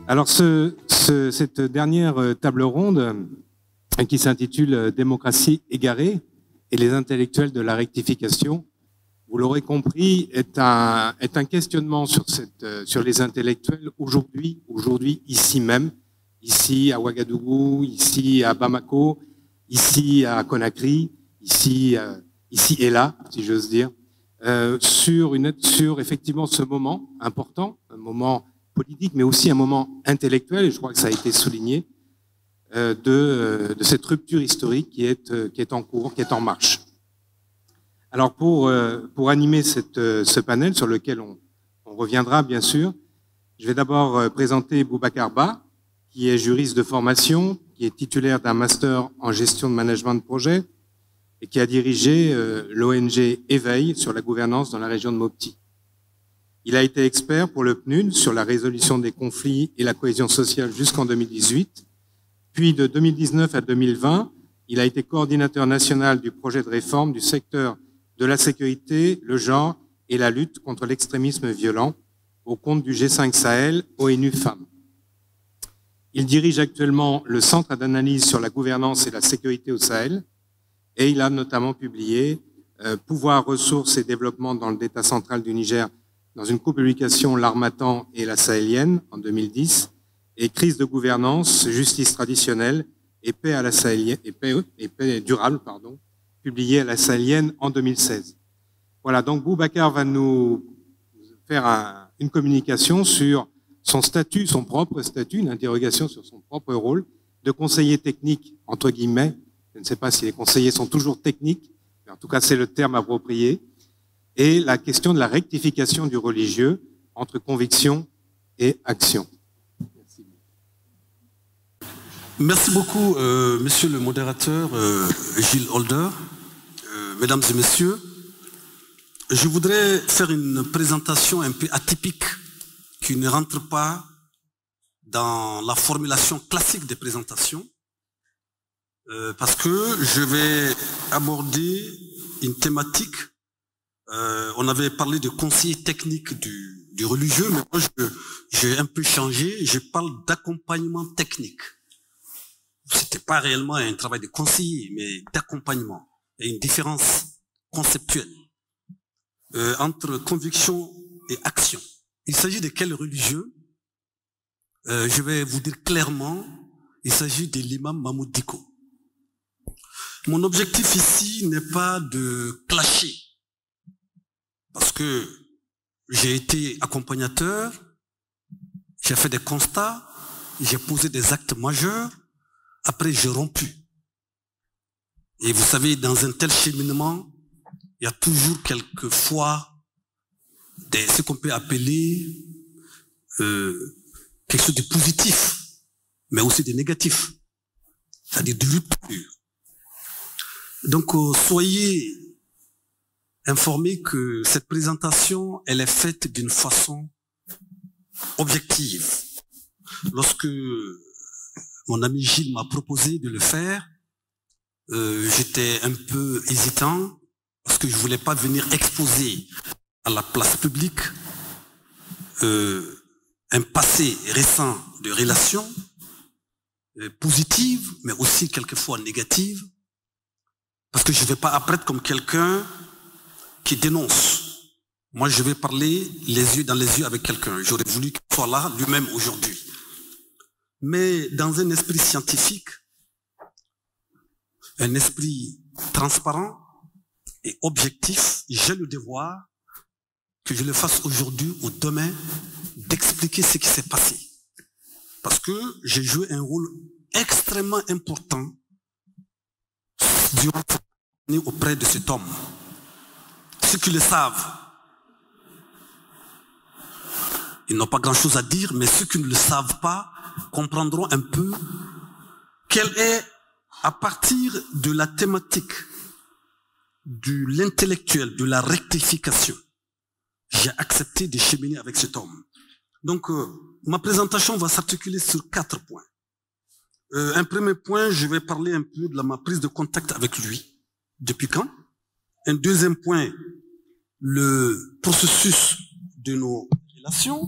Alors, cette dernière table ronde, qui s'intitule « Démocratie égarée et les intellectuels de la rectification », vous l'aurez compris, est un questionnement sur les intellectuels aujourd'hui, ici même, ici à Ouagadougou, ici à Bamako, ici à Conakry, ici et là, si j'ose dire, sur effectivement ce moment important, un moment politique, mais aussi un moment intellectuel, et je crois que ça a été souligné, de cette rupture historique qui est en cours, qui est en marche. Alors pour animer ce panel sur lequel on reviendra bien sûr, je vais d'abord présenter Boubacar Ba, qui est juriste de formation, qui est titulaire d'un master en gestion de management de projet et qui a dirigé l'ONG Éveil sur la gouvernance dans la région de Mopti. Il a été expert pour le PNUD sur la résolution des conflits et la cohésion sociale jusqu'en 2018. Puis de 2019 à 2020, il a été coordinateur national du projet de réforme du secteur de la sécurité, le genre et la lutte contre l'extrémisme violent au compte du G5 Sahel, ONU Femmes. Il dirige actuellement le Centre d'analyse sur la gouvernance et la sécurité au Sahel et il a notamment publié Pouvoir, ressources et développement dans le État central du Niger dans une copublication L'Harmattan et la Sahélienne en 2010, et Crise de gouvernance, justice traditionnelle et paix à la Sahélienne, et paix durable, pardon, publié à la Sahélienne en 2016. Voilà, donc Boubacar va nous faire une communication sur son statut, son propre statut, une interrogation sur son propre rôle de conseiller technique, entre guillemets. Je ne sais pas si les conseillers sont toujours techniques, mais en tout cas c'est le terme approprié. Et la question de la rectification du religieux entre conviction et action. Merci. Merci beaucoup, monsieur le modérateur Gilles Holder. Mesdames et messieurs, je voudrais faire une présentation un peu atypique qui ne rentre pas dans la formulation classique des présentations parce que je vais aborder une thématique. On avait parlé de conseiller technique du religieux, mais moi j'ai un peu changé, je parle d'accompagnement technique. C'était pas réellement un travail de conseiller, mais d'accompagnement. Il y a une différence conceptuelle entre conviction et action. Il s'agit de quel religieux? Je vais vous dire clairement, il s'agit de l'imam Mahmoud Dicko. Mon objectif ici n'est pas de clasher, parce que j'ai été accompagnateur, j'ai fait des constats, j'ai posé des actes majeurs, après j'ai rompu. Et vous savez, dans un tel cheminement, il y a toujours quelquefois ce qu'on peut appeler quelque chose de positif, mais aussi de négatif, c'est-à-dire de rupture. Donc soyez informés que cette présentation, elle est faite d'une façon objective. Lorsque mon ami Gilles m'a proposé de le faire, j'étais un peu hésitant parce que je voulais pas venir exposer à la place publique un passé récent de relations positives, mais aussi quelquefois négatives, parce que je ne vais pas apparaître comme quelqu'un qui dénonce. Moi, je vais parler les yeux dans les yeux avec quelqu'un. J'aurais voulu qu'il soit là lui-même aujourd'hui. Mais dans un esprit scientifique, un esprit transparent et objectif, j'ai le devoir, que je le fasse aujourd'hui ou demain, d'expliquer ce qui s'est passé. Parce que j'ai joué un rôle extrêmement important durant cette année auprès de cet homme. Ceux qui le savent, ils n'ont pas grand-chose à dire, mais ceux qui ne le savent pas comprendront un peu quelle est à partir de la thématique de l'intellectuel, de la rectification, j'ai accepté de cheminer avec cet homme. Donc, ma présentation va s'articuler sur 4 points. Un premier point, je vais parler un peu de ma prise de contact avec lui. Depuis quand? Un deuxième point, le processus de nos relations.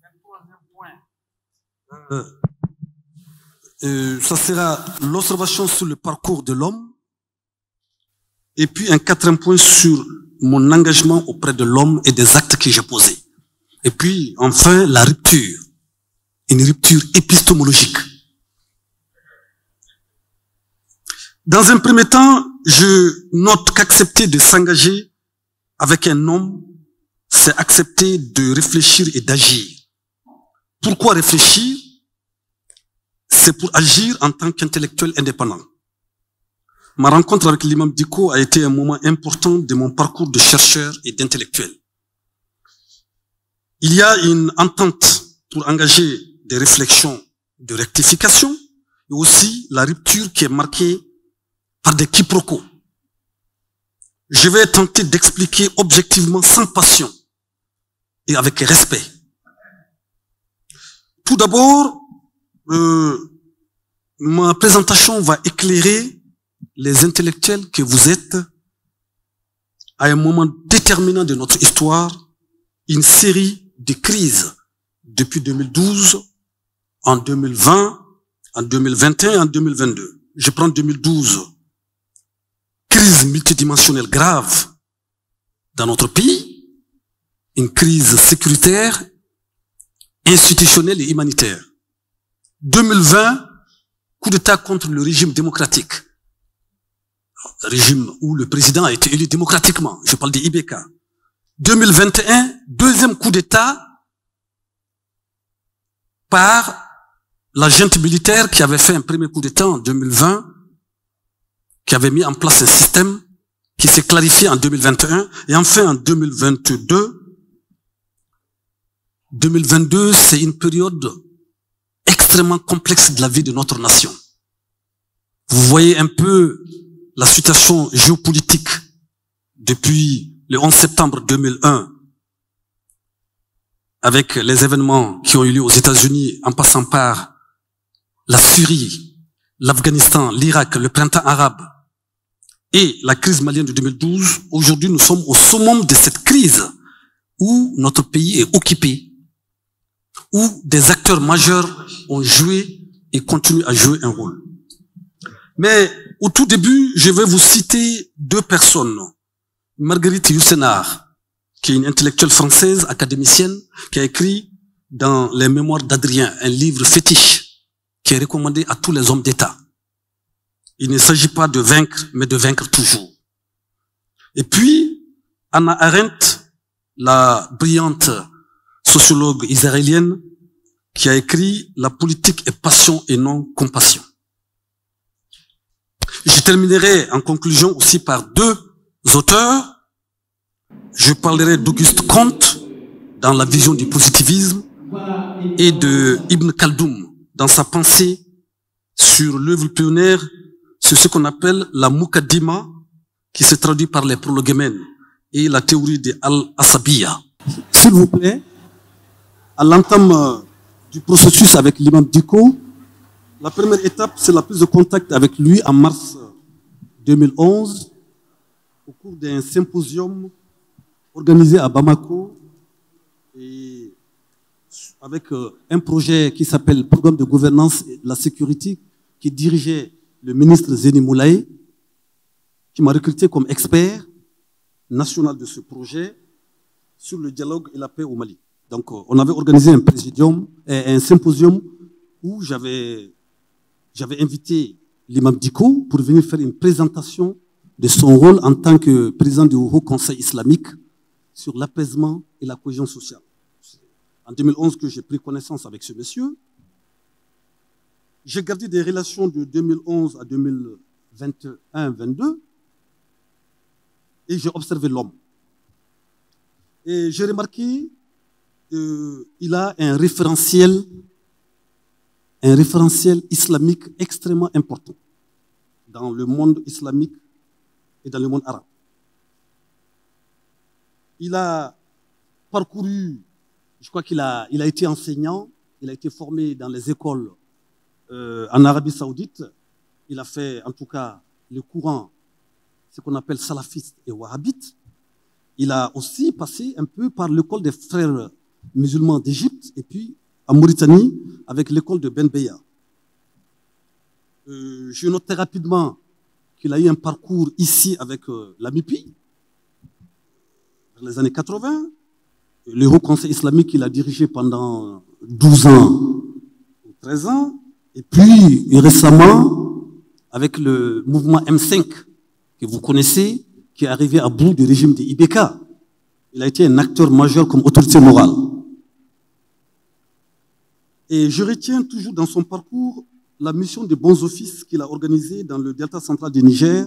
Un troisième point, ça sera l'observation sur le parcours de l'homme. Et puis un quatrième point sur mon engagement auprès de l'homme et des actes que j'ai posés. Et puis enfin la rupture, une rupture épistémologique. Dans un premier temps, je note qu'accepter de s'engager avec un homme, c'est accepter de réfléchir et d'agir. Pourquoi réfléchir? C'est pour agir en tant qu'intellectuel indépendant. Ma rencontre avec l'imam Dicko a été un moment important de mon parcours de chercheur et d'intellectuel. Il y a une entente pour engager des réflexions de rectification et aussi la rupture qui est marquée par des quiproquos. Je vais tenter d'expliquer objectivement, sans passion et avec respect. Tout d'abord, ma présentation va éclairer les intellectuels que vous êtes à un moment déterminant de notre histoire, une série de crises depuis 2012, en 2020, en 2021 et en 2022. Je prends 2012. Crise multidimensionnelle grave dans notre pays, une crise sécuritaire, institutionnelle et humanitaire. 2020, coup d'État contre le régime démocratique. Régime où le président a été élu démocratiquement. Je parle des IBK. 2021, deuxième coup d'État par la junte militaire qui avait fait un premier coup d'État en 2020, qui avait mis en place un système qui s'est clarifié en 2021, et enfin en 2022, c'est une période extrêmement complexe de la vie de notre nation. Vous voyez un peu la situation géopolitique depuis le 11 septembre 2001, avec les événements qui ont eu lieu aux États-Unis, en passant par la Syrie, l'Afghanistan, l'Irak, le printemps arabe et la crise malienne de 2012. Aujourd'hui, nous sommes au summum de cette crise où notre pays est occupé, où des acteurs majeurs ont joué et continuent à jouer un rôle. Mais au tout début, je vais vous citer 2 personnes. Marguerite Yourcenar, qui est une intellectuelle française, académicienne, qui a écrit dans les mémoires d'Adrien, un livre fétiche, qui est recommandé à tous les hommes d'État. Il ne s'agit pas de vaincre, mais de vaincre toujours. Et puis, Hannah Arendt, la brillante sociologue israélienne, qui a écrit « La politique est passion et non compassion ». Je terminerai en conclusion aussi par 2 auteurs. Je parlerai d'Auguste Comte dans la vision du positivisme et de Ibn Khaldoun dans sa pensée sur l'œuvre pionnière, sur ce qu'on appelle la Mukaddima, qui se traduit par les prolegomènes, et la théorie de Al-Asabiyya. S'il vous plaît, à l'entame du processus avec l'imam Dicko, la première étape, c'est la prise de contact avec lui en mars 2011, au cours d'un symposium organisé à Bamako, et avec un projet qui s'appelle Programme de gouvernance et de la sécurité, qui dirigeait le ministre Zeni Moulaye, qui m'a recruté comme expert national de ce projet sur le dialogue et la paix au Mali. Donc, on avait organisé un symposium où j'avais invité l'imam Dicko pour venir faire une présentation de son rôle en tant que président du Haut Conseil islamique sur l'apaisement et la cohésion sociale. En 2011 que j'ai pris connaissance avec ce monsieur, j'ai gardé des relations de 2011 à 2021-22 et j'ai observé l'homme. Et j'ai remarqué qu'il a un référentiel islamique extrêmement important. dans le monde islamique et dans le monde arabe. Il a parcouru, je crois qu'il a été enseignant, il a été formé dans les écoles en Arabie Saoudite. Il a fait, en tout cas, le courant, ce qu'on appelle salafiste et wahhabite. Il a aussi passé un peu par l'école des frères musulmans d'Égypte et puis en Mauritanie avec l'école de Ben Beya. Je notais rapidement qu'il a eu un parcours ici avec la MIPI, dans les années 80. Le Haut Conseil islamique, il a dirigé pendant 12 ans, 13 ans. Et puis, récemment, avec le mouvement M5, que vous connaissez, qui est arrivé à bout du régime de IBK. Il a été un acteur majeur comme autorité morale. Et je retiens toujours dans son parcours la mission de bons offices qu'il a organisée dans le delta central du Niger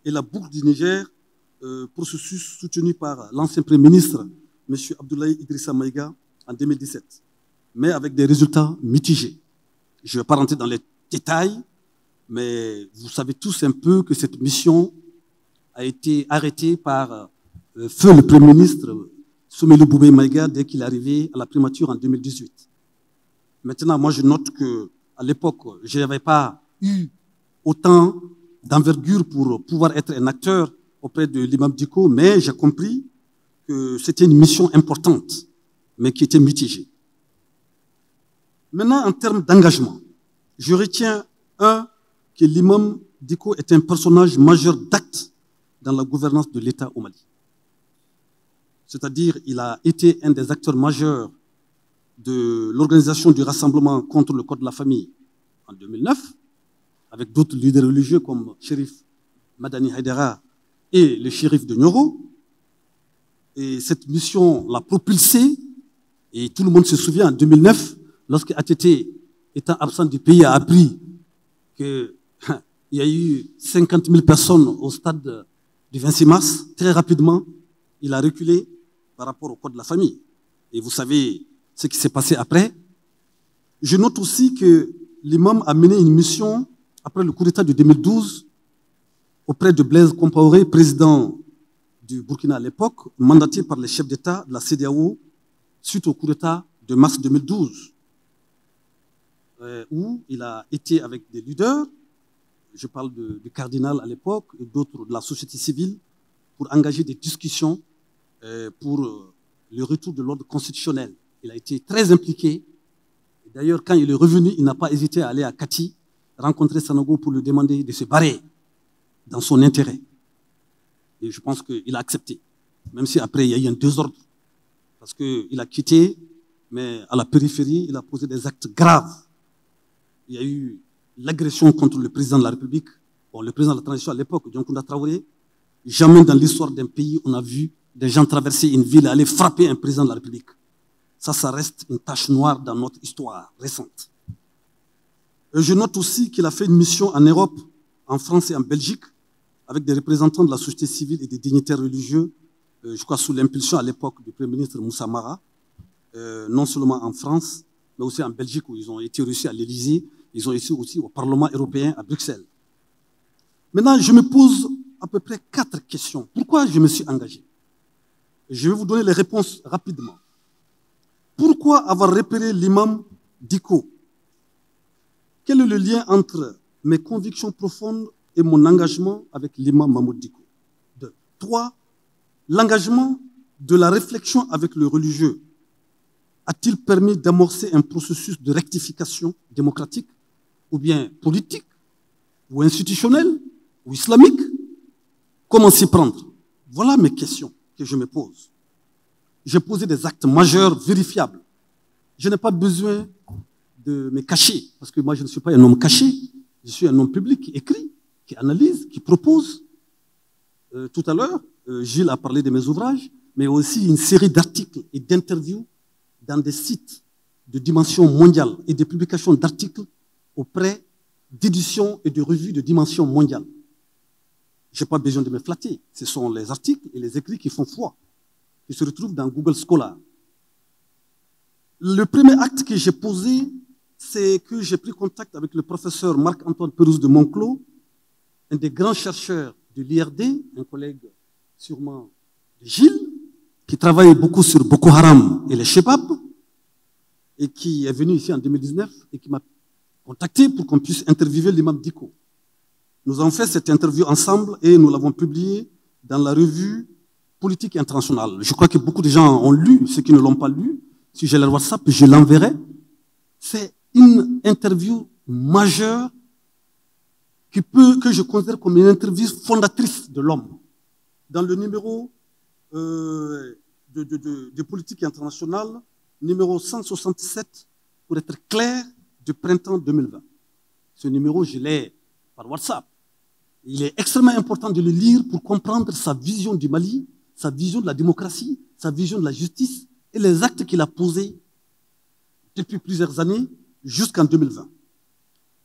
et la boucle du Niger, processus soutenu par l'ancien Premier ministre, M. Abdoulaye Idrissa Maïga, en 2017, mais avec des résultats mitigés. Je ne vais pas rentrer dans les détails, mais vous savez tous un peu que cette mission a été arrêtée par feu le Premier ministre Soumeilou Boubèye Maïga dès qu'il est arrivé à la primature en 2018. Maintenant, moi je note qu'à l'époque, je n'avais pas eu autant d'envergure pour pouvoir être un acteur auprès de l'imam Dicko, mais j'ai compris que c'était une mission importante, mais qui était mitigée. Maintenant, en termes d'engagement, je retiens que l'imam Dicko est un personnage majeur d'acte dans la gouvernance de l'État au Mali. C'est-à-dire, il a été un des acteurs majeurs de l'organisation du rassemblement contre le Code de la famille en 2009, avec d'autres leaders religieux comme Chérif Madani Haïdara et le shérif de Nioro. Et cette mission l'a propulsé, et tout le monde se souvient, en 2009, lorsque ATT, étant absent du pays, a appris qu'il y a eu 50 000 personnes au stade du 26 mars, très rapidement, il a reculé par rapport au Code de la famille. Et vous savez ce qui s'est passé après. Je note aussi que l'imam a mené une mission, après le coup d'État de 2012, auprès de Blaise Compaoré, président du Burkina à l'époque, mandaté par les chefs d'État de la CEDEAO, suite au coup d'État de mars 2012, où il a été avec des leaders, je parle du cardinal à l'époque et d'autres de la société civile, pour engager des discussions pour le retour de l'ordre constitutionnel. Il a été très impliqué. D'ailleurs, quand il est revenu, il n'a pas hésité à aller à Kati, rencontrer Sanogo pour lui demander de se barrer dans son intérêt. Et je pense qu'il a accepté, même si après il y a eu un désordre, parce qu'il a quitté, mais à la périphérie, il a posé des actes graves. Il y a eu l'agression contre le président de la République, bon, le président de la transition à l'époque, Dioncounda Traoré. Jamais dans l'histoire d'un pays, on a vu des gens traverser une ville et aller frapper un président de la République. Ça reste une tache noire dans notre histoire récente. Et je note aussi qu'il a fait une mission en Europe, en France et en Belgique, avec des représentants de la société civile et des dignitaires religieux, je crois sous l'impulsion à l'époque du Premier ministre Moussa Mara, non seulement en France, mais aussi en Belgique, où ils ont été reçus à l'Élysée, ils ont été aussi au Parlement européen à Bruxelles. Maintenant, je me pose à peu près 4 questions. Pourquoi je me suis engagé? Je vais vous donner les réponses rapidement. Pourquoi avoir repéré l'imam Dicko? Quel est le lien entre mes convictions profondes et mon engagement avec l'imam Mahmoud Dicko? 2. 3. L'engagement de la réflexion avec le religieux a-t-il permis d'amorcer un processus de rectification démocratique, ou bien politique, ou institutionnel, ou islamique? Comment s'y prendre? Voilà mes questions que je me pose. J'ai posé des actes majeurs vérifiables. Je n'ai pas besoin de me cacher, parce que moi je ne suis pas un homme caché, je suis un homme public qui écrit, qui analyse, qui propose. Tout à l'heure, Gilles a parlé de mes ouvrages, mais aussi une série d'articles et d'interviews dans des sites de dimension mondiale et des publications d'articles auprès d'éditions et de revues de dimension mondiale. Je n'ai pas besoin de me flatter. Ce sont les articles et les écrits qui font foi, qui se retrouvent dans Google Scholar. Le premier acte que j'ai posé, c'est que j'ai pris contact avec le professeur Marc-Antoine Pérouse de Monclos, un des grands chercheurs de l'IRD, un collègue sûrement de Gilles, qui travaille beaucoup sur Boko Haram et les Shebab, et qui est venu ici en 2019 et qui m'a contacté pour qu'on puisse interviewer l'imam Dicko. Nous avons fait cette interview ensemble et nous l'avons publiée dans la revue Politique Internationale. Je crois que beaucoup de gens ont lu, ceux qui ne l'ont pas lu. Si j'ai leur WhatsApp, je l'enverrai. C'est une interview majeure que je considère comme une interview fondatrice de l'homme. Dans le numéro de Politique Internationale, numéro 167, pour être clair, de printemps 2020. Ce numéro, je l'ai par WhatsApp. Il est extrêmement important de le lire pour comprendre sa vision du Mali, sa vision de la démocratie, sa vision de la justice et les actes qu'il a posés depuis plusieurs années jusqu'en 2020.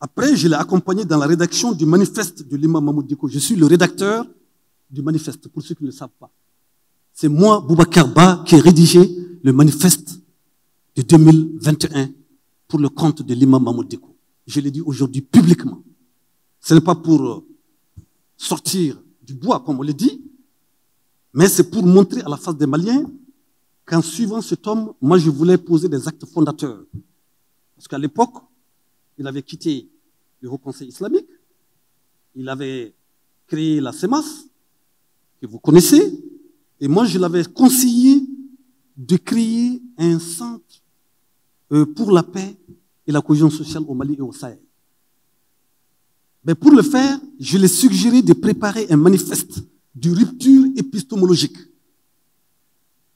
Après, je l'ai accompagné dans la rédaction du manifeste de l'imam Mahmoud Dicko. Je suis le rédacteur du manifeste, pour ceux qui ne le savent pas. C'est moi, Boubacar Ba, qui ai rédigé le manifeste de 2021 pour le compte de l'imam Mahmoud Dicko. Je l'ai dit aujourd'hui publiquement. Ce n'est pas pour sortir du bois, comme on le dit, mais c'est pour montrer à la face des Maliens qu'en suivant cet homme, moi je voulais poser des actes fondateurs. Parce qu'à l'époque, il avait quitté le Haut Conseil islamique, il avait créé la CEMAS, que vous connaissez, et moi je l'avais conseillé de créer un centre pour la paix et la cohésion sociale au Mali et au Sahel. Mais pour le faire, je l'ai suggéré de préparer un manifeste de rupture épistémologique.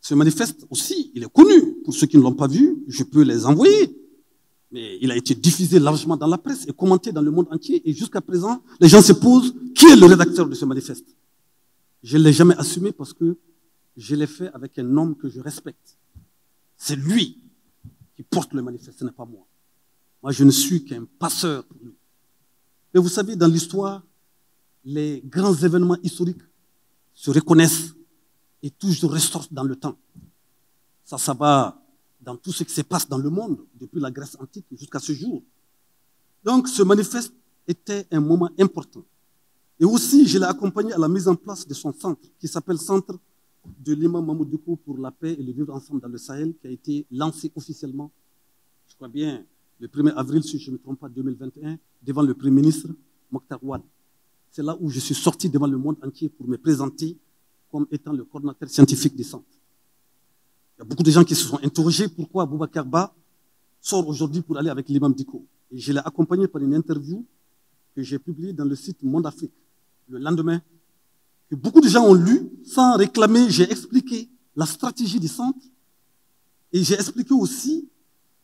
Ce manifeste aussi, il est connu. Pour ceux qui ne l'ont pas vu, je peux les envoyer. Mais il a été diffusé largement dans la presse et commenté dans le monde entier. Et jusqu'à présent, les gens se posent, qui est le rédacteur de ce manifeste? Je ne l'ai jamais assumé parce que je l'ai fait avec un homme que je respecte. C'est lui qui porte le manifeste, ce n'est pas moi. Moi, je ne suis qu'un passeur pour lui. Mais vous savez, dans l'histoire, les grands événements historiques se reconnaissent et toujours ressortent dans le temps. Ça va dans tout ce qui se passe dans le monde, depuis la Grèce antique jusqu'à ce jour. Donc, ce manifeste était un moment important. Et aussi, je l'ai accompagné à la mise en place de son centre, qui s'appelle Centre de l'imam Mahmoud Dicko pour la paix et le vivre ensemble dans le Sahel, qui a été lancé officiellement, je crois bien, le 1er avril, si je ne me trompe pas, 2021, devant le Premier ministre Mokhtar Ouad. C'est là où je suis sorti devant le monde entier pour me présenter comme étant le coordinateur scientifique des centres. Il y a beaucoup de gens qui se sont interrogés pourquoi Boubacar Ba sort aujourd'hui pour aller avec l'imam Dicko. Et je l'ai accompagné par une interview que j'ai publiée dans le site Monde Afrique le lendemain, que beaucoup de gens ont lu sans réclamer. J'ai expliqué la stratégie du centre et j'ai expliqué aussi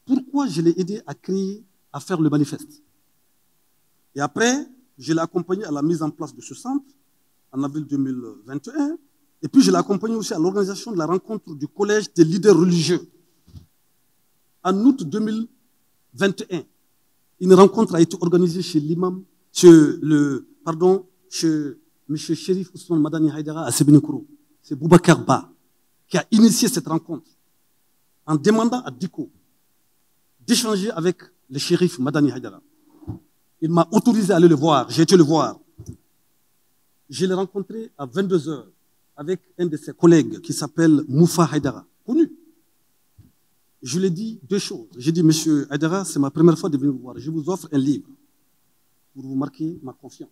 pourquoi je l'ai aidé à créer, à faire le manifeste. Et après, je l'ai accompagné à la mise en place de ce centre en avril 2021. Et puis, je l'ai accompagné aussi à l'organisation de la rencontre du Collège des leaders religieux. En août 2021, une rencontre a été organisée chez l'imam, chez M. Chérif Ousmane Madani Haïdara à Sébinikoro. C'est Boubacar Ba qui a initié cette rencontre en demandant à Dicko d'échanger avec le shérif Madani Haïdara. Il m'a autorisé à aller le voir, j'ai été le voir. Je l'ai rencontré à 22h avec un de ses collègues qui s'appelle Moufa Haïdara, connu. Je lui ai dit deux choses. J'ai dit, monsieur Haïdara, c'est ma première fois de venir vous voir. Je vous offre un livre pour vous marquer ma confiance.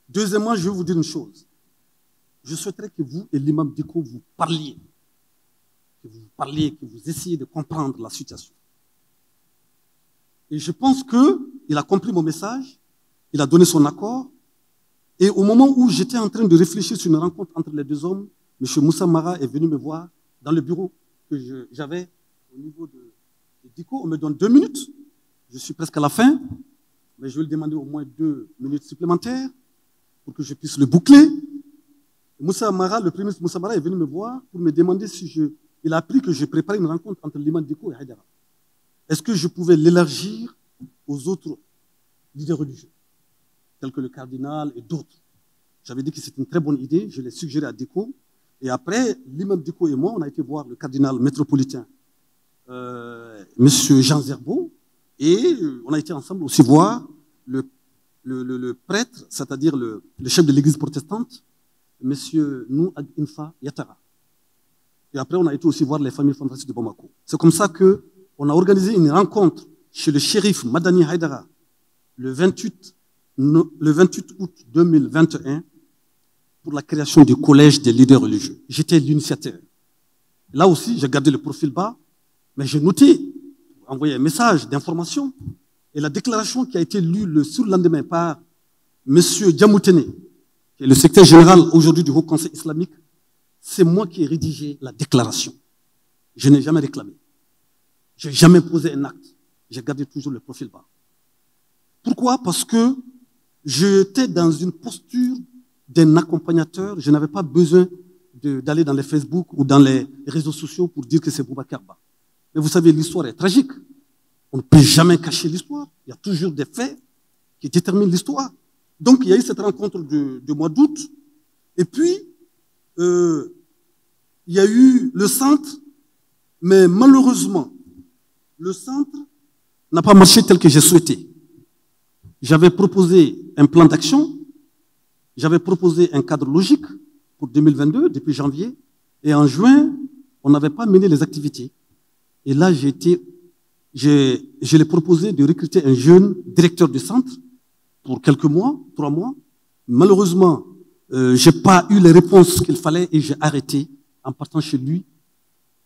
Deuxièmement, je vais vous dire une chose. Je souhaiterais que vous et l'imam Dicko vous parliez. Que vous essayiez de comprendre la situation. Et je pense qu'il a compris mon message, il a donné son accord. Et au moment où j'étais en train de réfléchir sur une rencontre entre les deux hommes, M. Moussa Mara est venu me voir dans le bureau que j'avais au niveau de Dicko. On me donne 2 minutes. Je suis presque à la fin, mais je vais lui demander au moins 2 minutes supplémentaires pour que je puisse le boucler. Moussa Mara, le premier ministre Moussa Mara est venu me voir pour me demander si il a appris que je préparais une rencontre entre l'imam Dicko et Haïdara. Est-ce que je pouvais l'élargir aux autres leaders religieux, tels que le cardinal et d'autres? J'avais dit que c'était une très bonne idée, je l'ai suggéré à Dicko. Et après, l'imam Dicko et moi, on a été voir le cardinal métropolitain, M. Jean Zerbo, et on a été ensemble aussi voir le le prêtre, c'est-à-dire le chef de l'église protestante, M. Nou Ag Infa Yatara. Et après, on a été aussi voir les familles fondatrices de Bamako. C'est comme ça qu'on a organisé une rencontre chez le shérif Madani Haïdara le 28 août 2021 pour la création du collège des leaders religieux. J'étais l'initiateur. Là aussi, j'ai gardé le profil bas, mais j'ai noté, envoyé un message d'information, et la déclaration qui a été lue le surlendemain par M. Djamoutene, qui est le secrétaire général aujourd'hui du Haut Conseil islamique, c'est moi qui ai rédigé la déclaration. Je n'ai jamais réclamé. Je n'ai jamais posé un acte. J'ai gardé toujours le profil bas. Pourquoi? Parce que j'étais dans une posture d'un accompagnateur. Je n'avais pas besoin d'aller dans les Facebook ou dans les réseaux sociaux pour dire que c'est Boubacar Ba. Mais vous savez, l'histoire est tragique. On ne peut jamais cacher l'histoire. Il y a toujours des faits qui déterminent l'histoire. Donc, il y a eu cette rencontre du mois d'août. Et puis, il y a eu le centre, mais malheureusement, le centre n'a pas marché tel que j'ai souhaité. J'avais proposé un plan d'action, j'avais proposé un cadre logique pour 2022, depuis janvier, et en juin, on n'avait pas mené les activités. Et là, je l'ai proposé de recruter un jeune directeur du centre pour quelques mois, 3 mois. Malheureusement, je n'ai pas eu les réponses qu'il fallait et j'ai arrêté en partant chez lui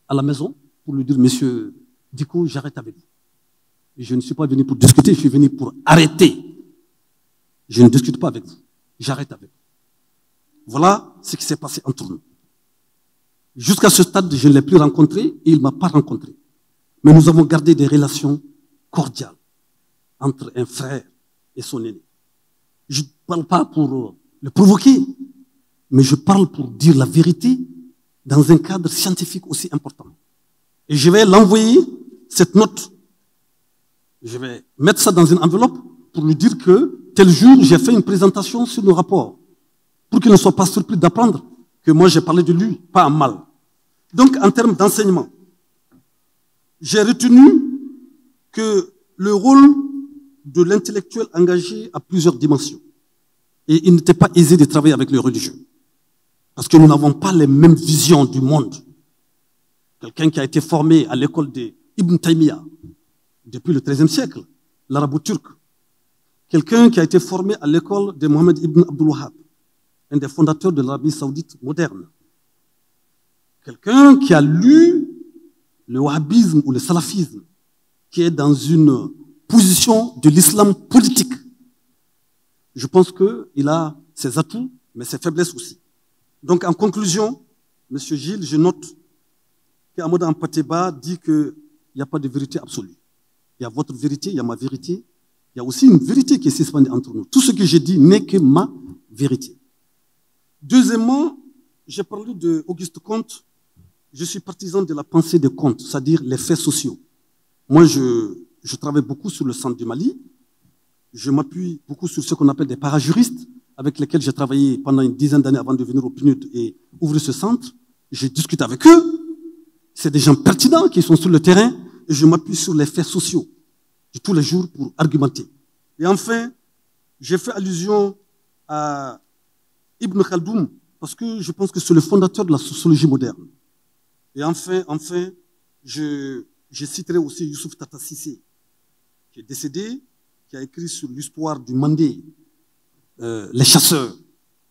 à la maison pour lui dire, monsieur Diko, j'arrête avec vous. Et je ne suis pas venu pour discuter, je suis venu pour arrêter. Je ne discute pas avec vous, j'arrête avec vous. Voilà ce qui s'est passé entre nous. Jusqu'à ce stade, je ne l'ai plus rencontré et il ne m'a pas rencontré. Mais nous avons gardé des relations cordiales entre un frère et son aîné. Je ne parle pas pour le provoquer, mais je parle pour dire la vérité dans un cadre scientifique aussi important. Et je vais l'envoyer, cette note, je vais mettre ça dans une enveloppe pour lui dire que tel jour, j'ai fait une présentation sur nos rapports, pour qu'il ne soit pas surpris d'apprendre que moi j'ai parlé de lui, pas en mal. Donc, en termes d'enseignement, j'ai retenu que le rôle de l'intellectuel engagé a plusieurs dimensions. Et il n'était pas aisé de travailler avec les religieux. Parce que nous n'avons pas les mêmes visions du monde. Quelqu'un qui a été formé à l'école d'Ibn Taymiyyah depuis le XIIIe siècle, l'arabo-turc. Quelqu'un qui a été formé à l'école de Mohamed Ibn Abdul Wahhab, un des fondateurs de l'Arabie saoudite moderne. Quelqu'un qui a lu le wahhabisme ou le salafisme, qui est dans une position de l'islam politique. Je pense qu'il a ses atouts, mais ses faiblesses aussi. Donc, en conclusion, M. Gilles, je note qu'Amadou Ampateba dit qu'il n'y a pas de vérité absolue. Il y a votre vérité, il y a ma vérité. Il y a aussi une vérité qui est suspendue entre nous. Tout ce que j'ai dit n'est que ma vérité. Deuxièmement, j'ai parlé d'Auguste Comte. Je suis partisan de la pensée de Comte, c'est-à-dire les faits sociaux. Moi, je travaille beaucoup sur le centre du Mali. Je m'appuie beaucoup sur ce qu'on appelle des parajuristes, avec lesquels j'ai travaillé pendant une dizaine d'années avant de venir au PNUD et ouvrir ce centre. Je discute avec eux. C'est des gens pertinents qui sont sur le terrain et je m'appuie sur les faits sociaux de tous les jours pour argumenter. Et enfin, j'ai fait allusion à Ibn Khaldoun parce que je pense que c'est le fondateur de la sociologie moderne. Et enfin, je citerai aussi Youssouf Tata Cissé, qui est décédé, qui a écrit sur l'histoire du Mandé, les chasseurs.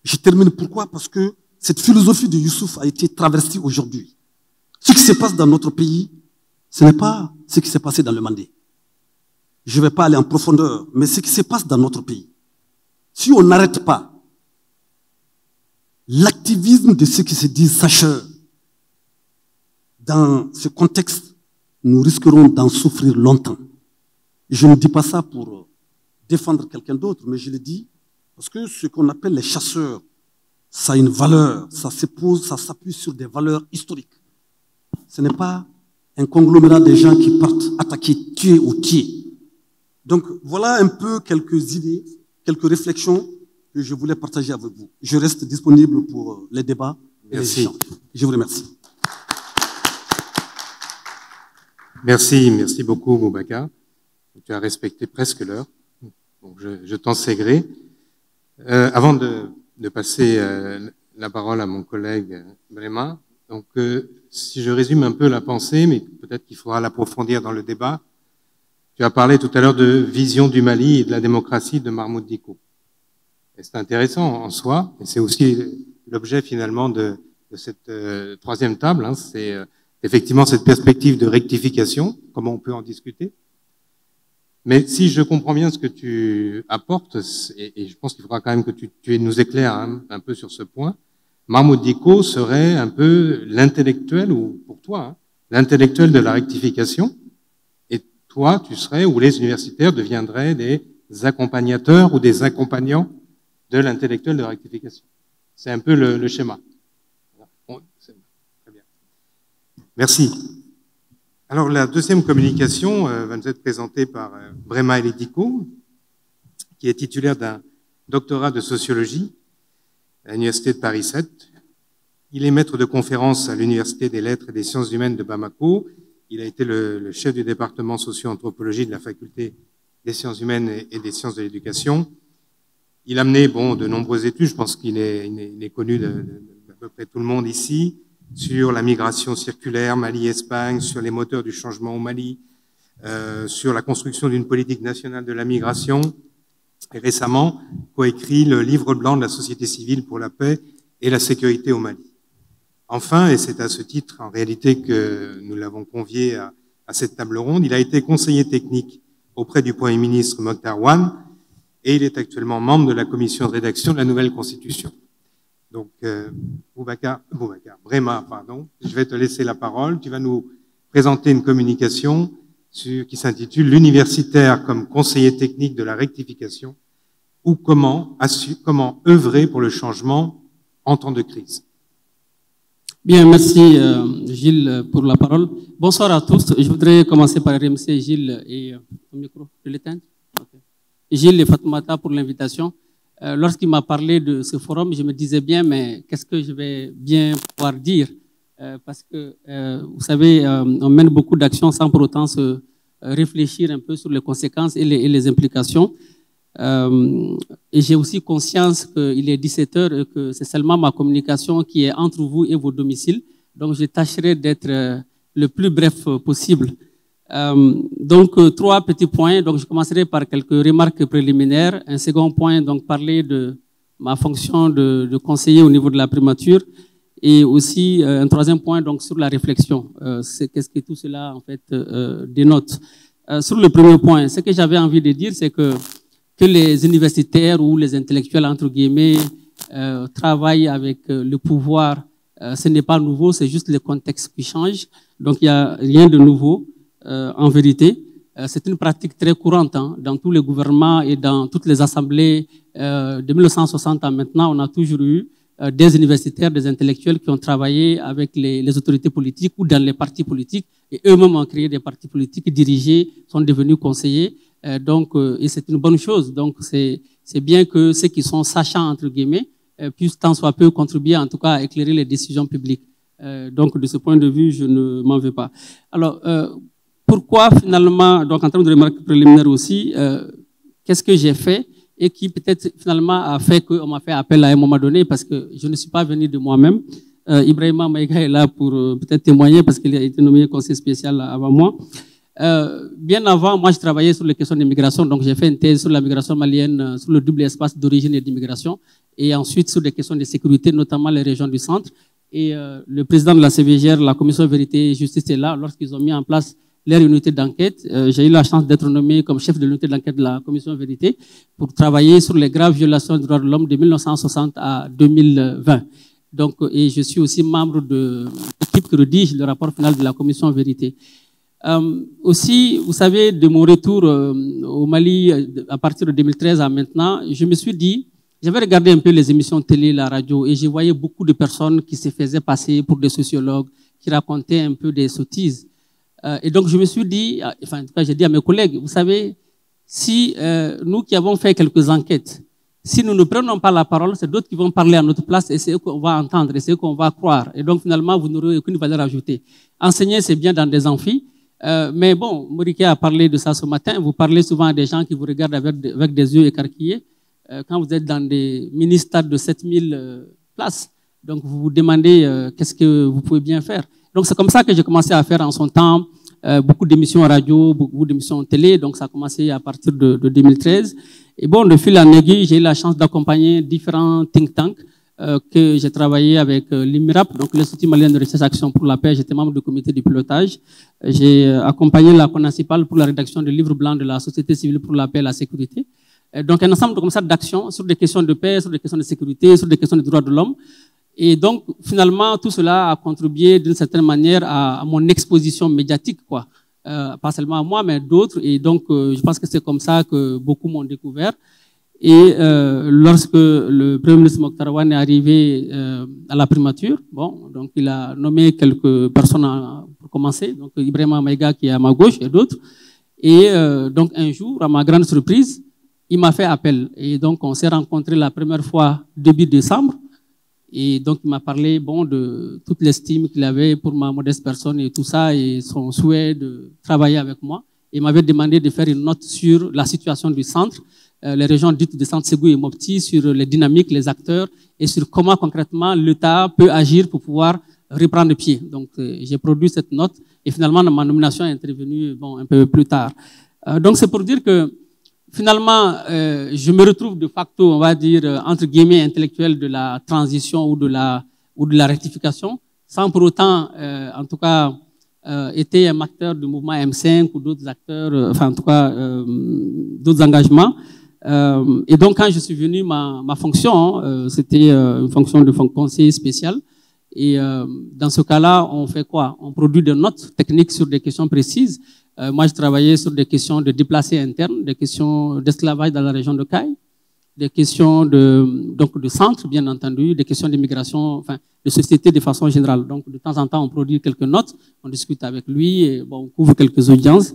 Je termine pourquoi? Parce que cette philosophie de Youssouf a été traversée aujourd'hui. Ce qui se passe dans notre pays, ce n'est pas ce qui s'est passé dans le Mandé. Je ne vais pas aller en profondeur, mais ce qui se passe dans notre pays, si on n'arrête pas l'activisme de ceux qui se disent sacheurs, dans ce contexte, nous risquerons d'en souffrir longtemps. Je ne dis pas ça pour défendre quelqu'un d'autre, mais je le dis parce que ce qu'on appelle les chasseurs, ça a une valeur, ça s'appuie sur des valeurs historiques. Ce n'est pas un conglomérat de gens qui partent attaquer, tuer ou tuer. Donc voilà un peu quelques idées, quelques réflexions que je voulais partager avec vous. Je reste disponible pour les débats et les échanges. Je vous remercie. Merci beaucoup Boubacar. Tu as respecté presque l'heure. Donc je t'en sais gré. Avant de passer la parole à mon collègue Brema, donc si je résume un peu la pensée, mais peut-être qu'il faudra l'approfondir dans le débat, tu as parlé tout à l'heure de vision du Mali et de la démocratie de Mahmoud Dicko. Et c'est intéressant en soi, et c'est aussi l'objet finalement de cette troisième table, hein, c'est effectivement cette perspective de rectification, comment on peut en discuter. Mais si je comprends bien ce que tu apportes, et je pense qu'il faudra quand même que tu nous éclaires un peu sur ce point, Mahmoud Dicko serait un peu l'intellectuel, ou pour toi, hein, l'intellectuel de la rectification, et toi, tu serais, ou les universitaires deviendraient des accompagnateurs ou des accompagnants de l'intellectuel de la rectification. C'est un peu le schéma. Bon, très bien. Merci. Alors, la deuxième communication va nous être présentée par Brema Dicko, qui est titulaire d'un doctorat de sociologie à l'Université de Paris 7. Il est maître de conférences à l'Université des lettres et des sciences humaines de Bamako. Il a été le chef du département socio-anthropologie de la faculté des sciences humaines et des sciences de l'éducation. Il a mené de nombreuses études, je pense qu'il est connu d'à peu près tout le monde ici, sur la migration circulaire Mali-Espagne, sur les moteurs du changement au Mali, sur la construction d'une politique nationale de la migration, et récemment coécrit le livre blanc de la société civile pour la paix et la sécurité au Mali. Enfin, et c'est à ce titre en réalité que nous l'avons convié à cette table ronde, il a été conseiller technique auprès du Premier ministre Mokhtar Ouane, et il est actuellement membre de la commission de rédaction de la nouvelle Constitution. Donc, Brema, je vais te laisser la parole. Tu vas nous présenter une communication qui s'intitule « L'universitaire comme conseiller technique de la rectification » ou comment œuvrer pour le changement en temps de crise. Bien, merci Gilles pour la parole. Bonsoir à tous. Je voudrais commencer par remercier Gilles et au micro, je l'éteins. Okay. Gilles et Fatoumata pour l'invitation. Lorsqu'il m'a parlé de ce forum, je me disais bien, mais qu'est-ce que je vais bien pouvoir dire parce que, vous savez, on mène beaucoup d'actions sans pour autant se réfléchir un peu sur les conséquences et les implications. Et j'ai aussi conscience qu'il est 17 heures et que c'est seulement ma communication qui est entre vous et vos domiciles. Donc, je tâcherai d'être le plus bref possible. Donc, trois petits points. Donc, je commencerai par quelques remarques préliminaires. Un second point, donc, parler de ma fonction de conseiller au niveau de la primature. Et aussi, un troisième point, donc, sur la réflexion. Qu'est-ce que tout cela, en fait, dénote. Sur le premier point, ce que j'avais envie de dire, c'est que les universitaires ou les intellectuels, entre guillemets, travaillent avec le pouvoir, ce n'est pas nouveau, c'est juste le contexte qui change. Donc, il n'y a rien de nouveau. En vérité, c'est une pratique très courante dans tous les gouvernements et dans toutes les assemblées. De 1960 à maintenant, on a toujours eu des universitaires, des intellectuels qui ont travaillé avec les autorités politiques ou dans les partis politiques et eux-mêmes ont créé des partis politiques dirigés, sont devenus conseillers. Et c'est une bonne chose. Donc, c'est bien que ceux qui sont sachants, entre guillemets, puissent tant soit peu contribuer, en tout cas, à éclairer les décisions publiques. Donc, de ce point de vue, je ne m'en veux pas. Alors, pourquoi finalement, donc en termes de remarques préliminaires aussi, qu'est-ce que j'ai fait et qui peut-être finalement a fait qu'on m'a fait appel à un moment donné parce que je ne suis pas venu de moi-même. Ibrahima Maïga est là pour peut-être témoigner parce qu'il a été nommé conseiller spécial avant moi. Bien avant, moi je travaillais sur les questions d'immigration, donc j'ai fait une thèse sur la migration malienne, sur le double espace d'origine et d'immigration, et ensuite sur des questions de sécurité, notamment les régions du centre. Et le président de la CVGR, la commission Vérité et Justice est là lorsqu'ils ont mis en place leur unité d'enquête. J'ai eu la chance d'être nommé comme chef de l'unité d'enquête de la commission Vérité pour travailler sur les graves violations des droits de l'homme de 1960 à 2020. Donc, et je suis aussi membre de l'équipe qui rédige le rapport final de la commission Vérité. Aussi, vous savez, de mon retour au Mali à partir de 2013 à maintenant, je me suis dit, j'avais regardé un peu les émissions de télé, la radio, et je voyais beaucoup de personnes qui se faisaient passer pour des sociologues, qui racontaient un peu des sottises. Et donc, je me suis dit, enfin, en tout cas, j'ai dit à mes collègues, vous savez, si nous qui avons fait quelques enquêtes, si nous ne prenons pas la parole, c'est d'autres qui vont parler à notre place et c'est eux qu'on va entendre et c'est eux qu'on va croire. Et donc, finalement, vous n'aurez aucune valeur ajoutée. Enseigner, c'est bien dans des amphis. Mais bon, Moriké a parlé de ça ce matin. Vous parlez souvent à des gens qui vous regardent avec des yeux écarquillés quand vous êtes dans des mini-stades de 7000 places. Donc, vous vous demandez qu'est-ce que vous pouvez bien faire. Donc, c'est comme ça que j'ai commencé à faire en son temps beaucoup d'émissions radio, beaucoup d'émissions télé. Donc, ça a commencé à partir de 2013. Et bon, de fil en aiguille, j'ai eu la chance d'accompagner différents think tanks que j'ai travaillé avec l'IMIRAP, donc l'Institut malien de recherche action pour la paix. J'étais membre du comité de pilotage. J'ai accompagné la CONACIPAL pour la rédaction du livre blanc de la société civile pour la paix et la sécurité. Donc, un ensemble comme ça d'actions sur des questions de paix, sur des questions de sécurité, sur des questions de droits de l'homme. Et donc, finalement, tout cela a contribué d'une certaine manière à mon exposition médiatique, quoi. Pas seulement à moi, mais d'autres. Et donc, je pense que c'est comme ça que beaucoup m'ont découvert. Et lorsque le Premier ministre Mokhtar Wane est arrivé à la primature, bon, donc il a nommé quelques personnes pour commencer, donc Ibrahima Maïga qui est à ma gauche et d'autres. Et donc un jour, à ma grande surprise, il m'a fait appel. Et donc on s'est rencontrés la première fois début décembre. Et donc il m'a parlé bon de toute l'estime qu'il avait pour ma modeste personne et tout ça et son souhait de travailler avec moi. Il m'avait demandé de faire une note sur la situation du centre, les régions dites de Centre Ségou et Mopti, sur les dynamiques, les acteurs et sur comment concrètement l'État peut agir pour pouvoir reprendre pied. Donc j'ai produit cette note et finalement ma nomination est intervenue bon, un peu plus tard. Donc c'est pour dire que finalement je me retrouve de facto, on va dire, entre guillemets intellectuel de la transition ou de la rectification, sans pour autant, en tout cas, était un acteur du mouvement M5 ou d'autres acteurs, enfin en tout cas d'autres engagements. Et donc quand je suis venu, ma fonction, c'était une fonction de conseiller spécial. Et dans ce cas-là, on fait quoi? On produit des notes techniques sur des questions précises. Moi, je travaillais sur des questions de déplacés internes, des questions d'esclavage dans la région de Caille, des questions de centre, bien entendu, des questions d'immigration, enfin, de société de façon générale. Donc, de temps en temps, on produit quelques notes, on discute avec lui, et, bon, on couvre quelques audiences.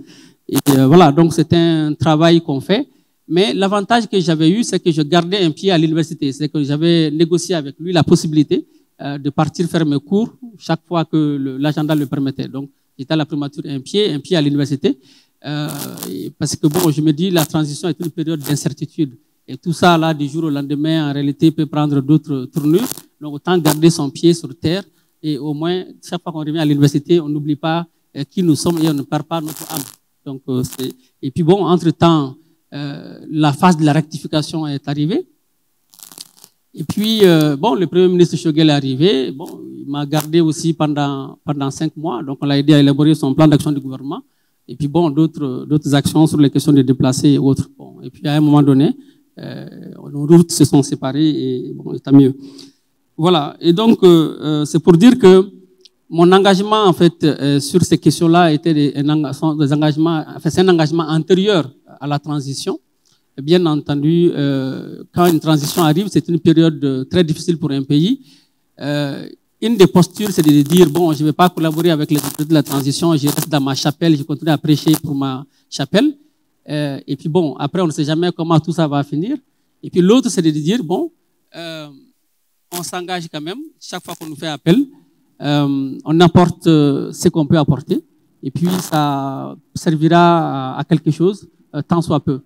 Et voilà, donc c'est un travail qu'on fait. Mais l'avantage que j'avais eu, c'est que je gardais un pied à l'université. C'est que j'avais négocié avec lui la possibilité de partir faire mes cours chaque fois que l'agenda le permettait. Donc, j'étais à la primature un pied à l'université. Parce que bon, je me dis, la transition est une période d'incertitude. Et tout ça, là, du jour au lendemain, en réalité, peut prendre d'autres tournures. Donc, autant garder son pied sur terre. Et au moins, chaque fois qu'on revient à l'université, on n'oublie pas qui nous sommes et on ne perd pas notre âme. Donc, et puis bon, entre-temps, la phase de la rectification est arrivée. Et puis, bon, le Premier ministre Choguel est arrivé. Bon, il m'a gardé aussi pendant 5 mois. Donc, on l'a aidé à élaborer son plan d'action du gouvernement. Et puis, bon, d'autres actions sur les questions de déplacés et autres. Bon, et puis, à un moment donné, nos routes se sont séparées et bon, tant mieux. Voilà. Et donc, c'est pour dire que mon engagement, en fait, sur ces questions-là était des engagements, enfin, c'est un engagement antérieur à la transition. Bien entendu, quand une transition arrive, c'est une période très difficile pour un pays. Une des postures, c'est de dire, bon, je ne vais pas collaborer avec les autorités de la transition, je reste dans ma chapelle, je continue à prêcher pour ma chapelle. Et puis bon, après, on ne sait jamais comment tout ça va finir. Et puis l'autre, c'est de dire, bon, on s'engage quand même, chaque fois qu'on nous fait appel, on apporte ce qu'on peut apporter, et puis ça servira à quelque chose, tant soit peu.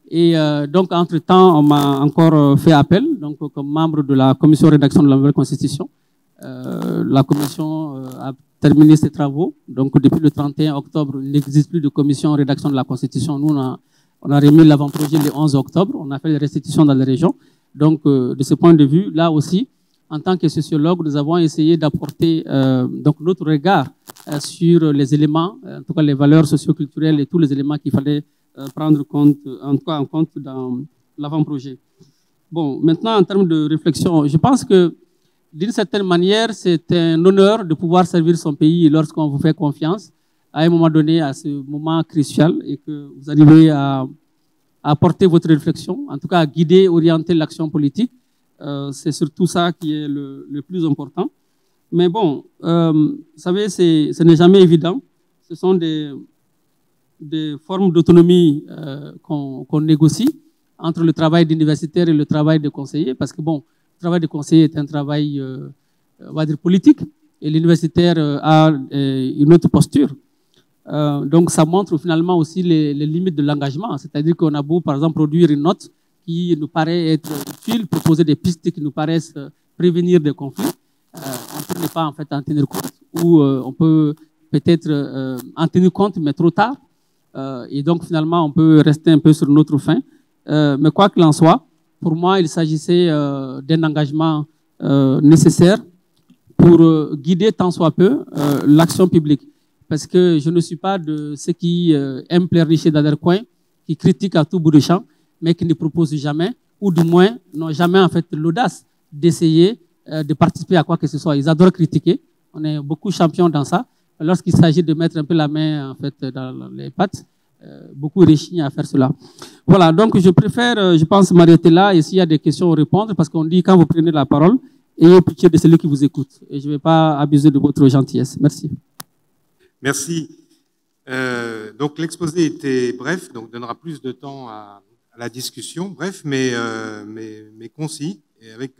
Et donc, entre-temps, on m'a encore fait appel, donc comme membre de la commission rédaction de la nouvelle constitution. La commission a terminé ses travaux. Donc, depuis le 31 octobre, il n'existe plus de commission rédaction de la constitution. Nous, on a remis l'avant-projet le 11 octobre. On a fait les restitutions dans les régions. Donc, de ce point de vue, là aussi, en tant que sociologue, nous avons essayé d'apporter donc notre regard sur les éléments, en tout cas les valeurs socio-culturelles et tous les éléments qu'il fallait prendre compte, en tout cas en compte dans l'avant-projet. Bon, maintenant, en termes de réflexion, je pense que d'une certaine manière, c'est un honneur de pouvoir servir son pays lorsqu'on vous fait confiance à un moment donné, à ce moment crucial, et que vous arrivez à apporter votre réflexion, en tout cas à guider, orienter l'action politique. C'est surtout ça qui est le plus important. Mais bon, vous savez, ce n'est jamais évident. Ce sont des formes d'autonomie qu'on négocie entre le travail d'universitaire et le travail de conseiller, parce que bon, le travail de conseiller est un travail, on va dire, politique, et l'universitaire a une autre posture. Donc, ça montre finalement aussi les limites de l'engagement. C'est-à-dire qu'on a beau, par exemple, produire une note qui nous paraît être utile, proposer des pistes qui nous paraissent prévenir des conflits. On ne peut pas en fait en tenir compte, ou on peut peut-être en tenir compte, mais trop tard. Et donc, finalement, on peut rester un peu sur notre faim. Mais quoi qu'il en soit, pour moi, il s'agissait d'un engagement nécessaire pour guider tant soit peu l'action publique. Parce que je ne suis pas de ceux qui aiment pleurnicher dans leur coin, qui critiquent à tout bout de champ, mais qui ne proposent jamais, ou du moins n'ont jamais en fait l'audace d'essayer de participer à quoi que ce soit. Ils adorent critiquer. On est beaucoup champions dans ça. Lorsqu'il s'agit de mettre un peu la main en fait dans les pattes, beaucoup réchignent à faire cela. Voilà, donc je préfère, je pense, m'arrêter là et s'il y a des questions, répondre, parce qu'on dit quand vous prenez la parole, ayez pitié de celui qui vous écoute. Et je ne vais pas abuser de votre gentillesse. Merci. Merci. Donc l'exposé était bref, donc donnera plus de temps à la discussion, bref, mais concis, et avec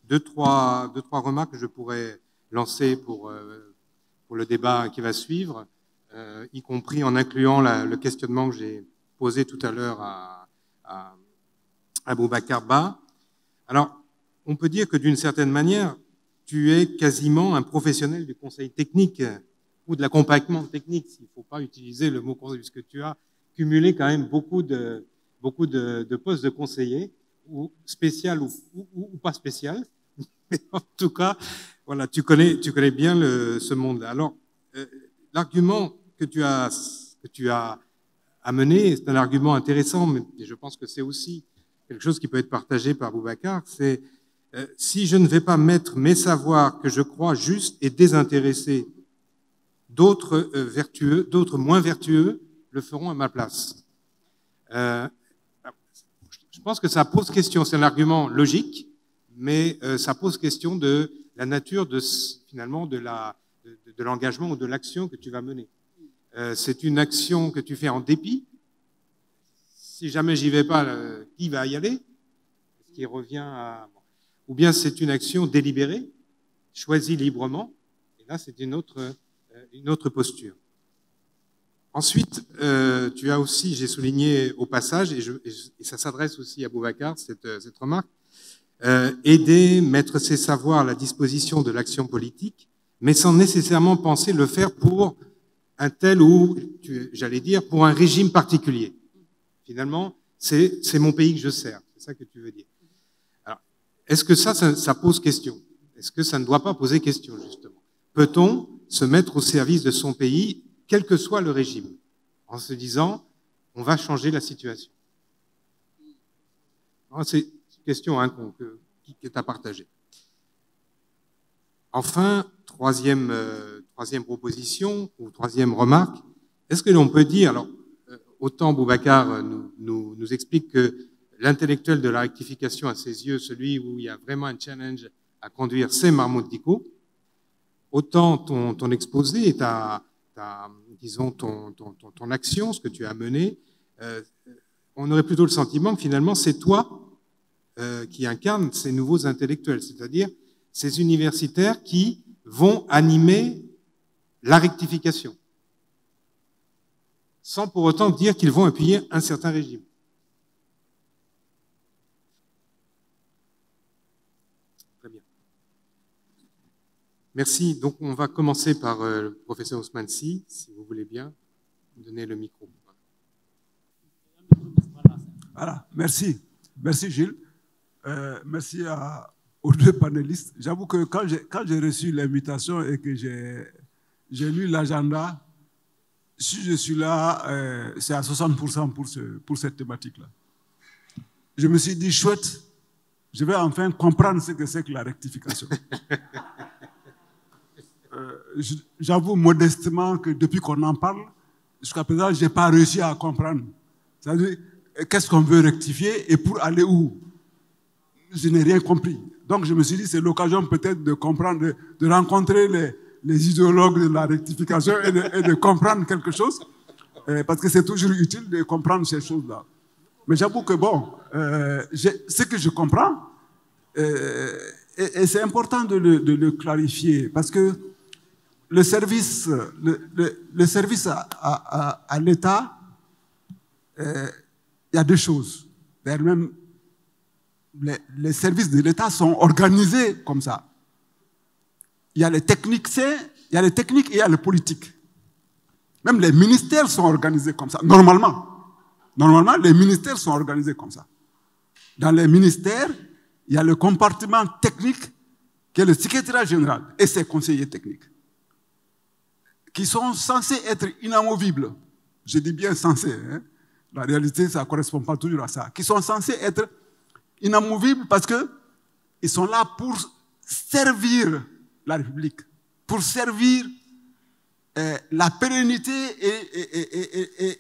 deux, trois remarques que je pourrais lancer pour le débat qui va suivre, y compris en incluant le questionnement que j'ai posé tout à l'heure à Boubacar Ba. Alors, on peut dire que d'une certaine manière, tu es quasiment un professionnel du conseil technique ou de l'accompagnement technique, s'il ne faut pas utiliser le mot conseil, puisque tu as cumulé quand même beaucoup de postes de conseiller, ou spécial ou pas spécial. Mais en tout cas, voilà, tu connais bien ce monde-là. Alors, l'argument que tu as amené, c'est un argument intéressant, mais je pense que c'est aussi quelque chose qui peut être partagé par Boubacar, c'est si je ne vais pas mettre mes savoirs que je crois justes et désintéressés, d'autres vertueux, d'autres moins vertueux le feront à ma place. Je pense que ça pose question, c'est un argument logique, mais ça pose question de la nature finalement de l'engagement ou de l'action que tu vas mener. C'est une action que tu fais en dépit. Si jamais j'y vais pas, qui va y aller? Ce qui revient à... Ou bien c'est une action délibérée, choisie librement, et là c'est une autre posture. Ensuite, tu as aussi, j'ai souligné au passage, et ça s'adresse aussi à Boubacar, cette remarque, aider, mettre ses savoirs à la disposition de l'action politique, mais sans nécessairement penser le faire pour un tel ou, j'allais dire, pour un régime particulier. Finalement, c'est mon pays que je sers, c'est ça que tu veux dire. Alors, est-ce que ça pose question? Est-ce que ça ne doit pas poser question, justement? Peut-on se mettre au service de son pays, quel que soit le régime, en se disant, on va changer la situation? C'est une question qui est à partager. Enfin, troisième proposition, ou troisième remarque, est-ce que l'on peut dire, alors, autant Boubacar nous explique que l'intellectuel de la rectification, à ses yeux, celui où il y a vraiment un challenge à conduire, c'est Mahmoud Dicko. Autant ton exposé et disons, ton action, ce que tu as mené, on aurait plutôt le sentiment que finalement, c'est toi qui incarne ces nouveaux intellectuels, c'est-à-dire ces universitaires qui vont animer la rectification, sans pour autant dire qu'ils vont appuyer un certain régime. Très bien. Merci. Donc, on va commencer par le professeur Ousmane Sy, si vous voulez bien donner le micro. Voilà, merci. Merci Gilles. Merci aux deux panélistes. J'avoue que quand j'ai reçu l'invitation et que j'ai lu l'agenda, si je suis là, c'est à 60% pour cette thématique-là. Je me suis dit, chouette, je vais enfin comprendre ce que c'est que la rectification. J'avoue modestement que depuis qu'on en parle, jusqu'à présent, je n'ai pas réussi à comprendre. C'est-à-dire, qu'est-ce qu'on veut rectifier et pour aller où? Je n'ai rien compris. Donc je me suis dit, c'est l'occasion peut-être de comprendre, de rencontrer les idéologues de la rectification et de comprendre quelque chose, parce que c'est toujours utile de comprendre ces choses-là. Mais j'avoue que bon, ce que je comprends, et c'est important de le clarifier, parce que le service à l'État, il y a deux choses. Même les services de l'État sont organisés comme ça. Il y a les techniques, il y a les techniques et il y a les politiques. Même les ministères sont organisés comme ça, normalement. Normalement, les ministères sont organisés comme ça. Dans les ministères, il y a le compartiment technique qui est le secrétariat général et ses conseillers techniques, qui sont censés être inamovibles. Je dis bien censés, hein. La réalité, ça ne correspond pas toujours à ça. Qui sont censés être inamovibles parce qu'ils sont là pour servir la République, pour servir la pérennité